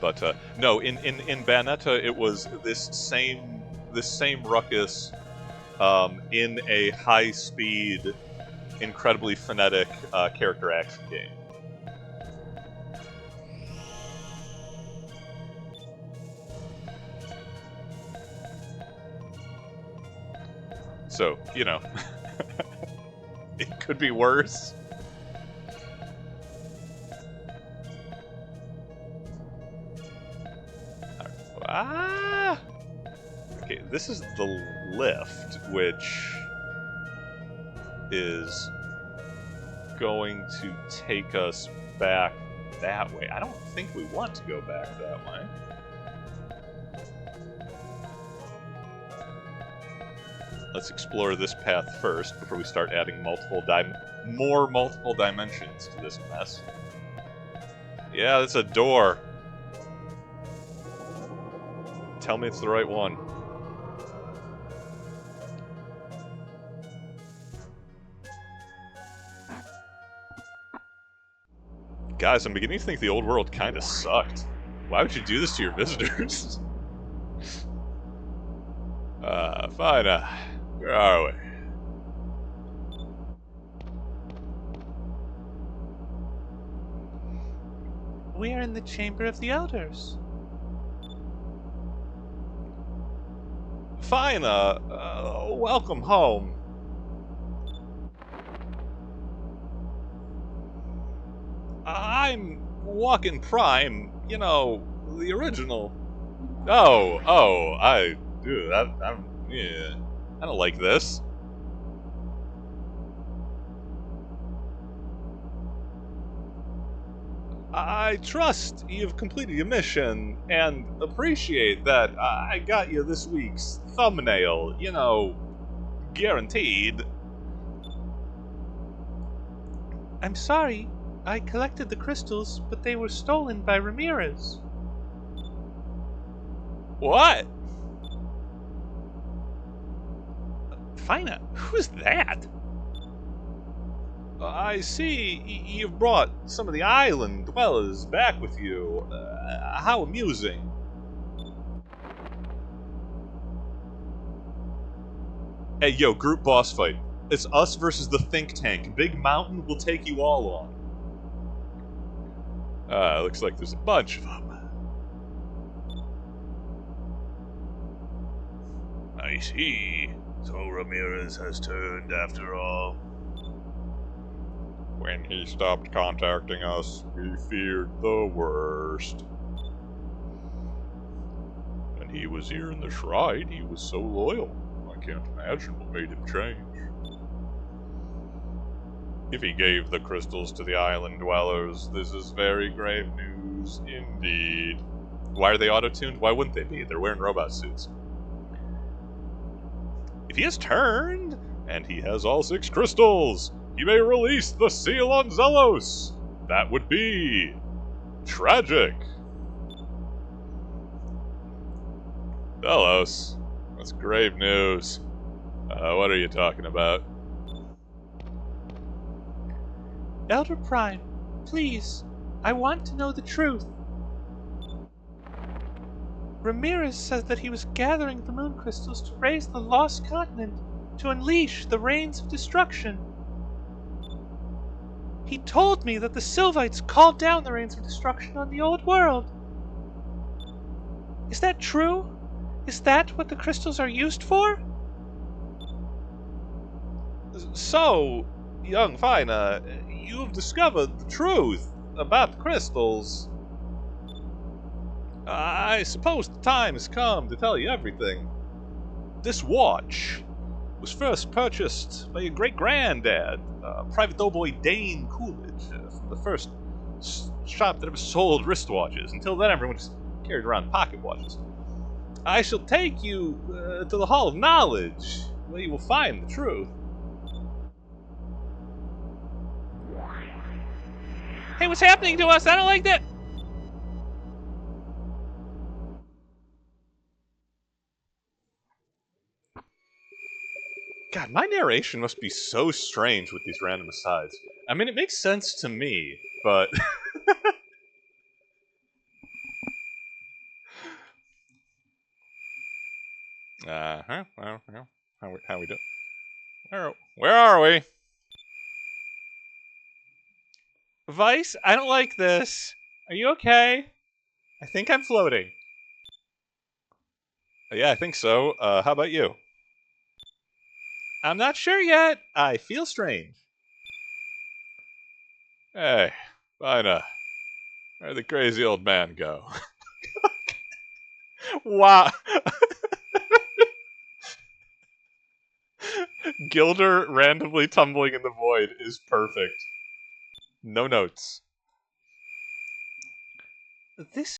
But no, in Bayonetta it was this same ruckus in a high-speed, incredibly frenetic character action game. So, you know, it could be worse. Ah! Okay, this is the lift, which is going to take us back that way. I don't think we want to go back that way. Let's explore this path first before we start adding more multiple dimensions to this mess. Yeah, that's a door. Tell me it's the right one. Guys, I'm beginning to think the old world kinda sucked. Why would you do this to your visitors? Fine, where are we?
We are in the Chamber of the Elders.
Fine, welcome home. I'm Walking Prime, you know, the original. I don't like this. I trust you've completed your mission and appreciate that I got you this week's thumbnail, you know, guaranteed.
I'm sorry. I collected the crystals, but they were stolen by Ramirez.
What?
Fina, who's that?
I see you've brought some of the island dwellers back with you. How amusing. Hey, yo, group boss fight. It's us versus the think tank. Big Mountain will take you all on. Looks like there's a bunch of them.
I see. So Ramirez has turned after all.
When he stopped contacting us, we feared the worst. When he was here in the shrine, he was so loyal. I can't imagine what made him change. If he gave the crystals to the island dwellers, this is very grave news indeed. Why are they auto-tuned? Why wouldn't they be? They're wearing robot suits. If he has turned, and he has all 6 crystals, he may release the seal on Zelos. That would be tragic. Zelos, that's grave news. What are you talking about?
Elder Prime, please, I want to know the truth. Ramirez says that he was gathering the moon crystals to raise the lost continent, to unleash the rains of destruction. He told me that the Sylvites called down the rains of destruction on the old world. Is that true? Is that what the crystals are used for?
So, young Fina, you have discovered the truth. about the crystals, I suppose the time has come to tell you everything. This watch was first purchased by your great-granddad, Private Doughboy Dane Coolidge, from the first shop that ever sold wristwatches. Until then, everyone just carried around pocket watches. I shall take you to the Hall of Knowledge, where you will find the truth.
Hey, what's happening to us? I don't like that.
God, my narration must be so strange with these random asides. I mean, it makes sense to me, but... Well, how we do? Where are we?
Vice, I don't like this. Are you okay?
I think I'm floating. Yeah, I think so. How about you?
I'm not sure yet.
I feel strange. Hey, Vina, where'd the crazy old man go? Wow. Gilder randomly tumbling in the void is perfect. No notes.
This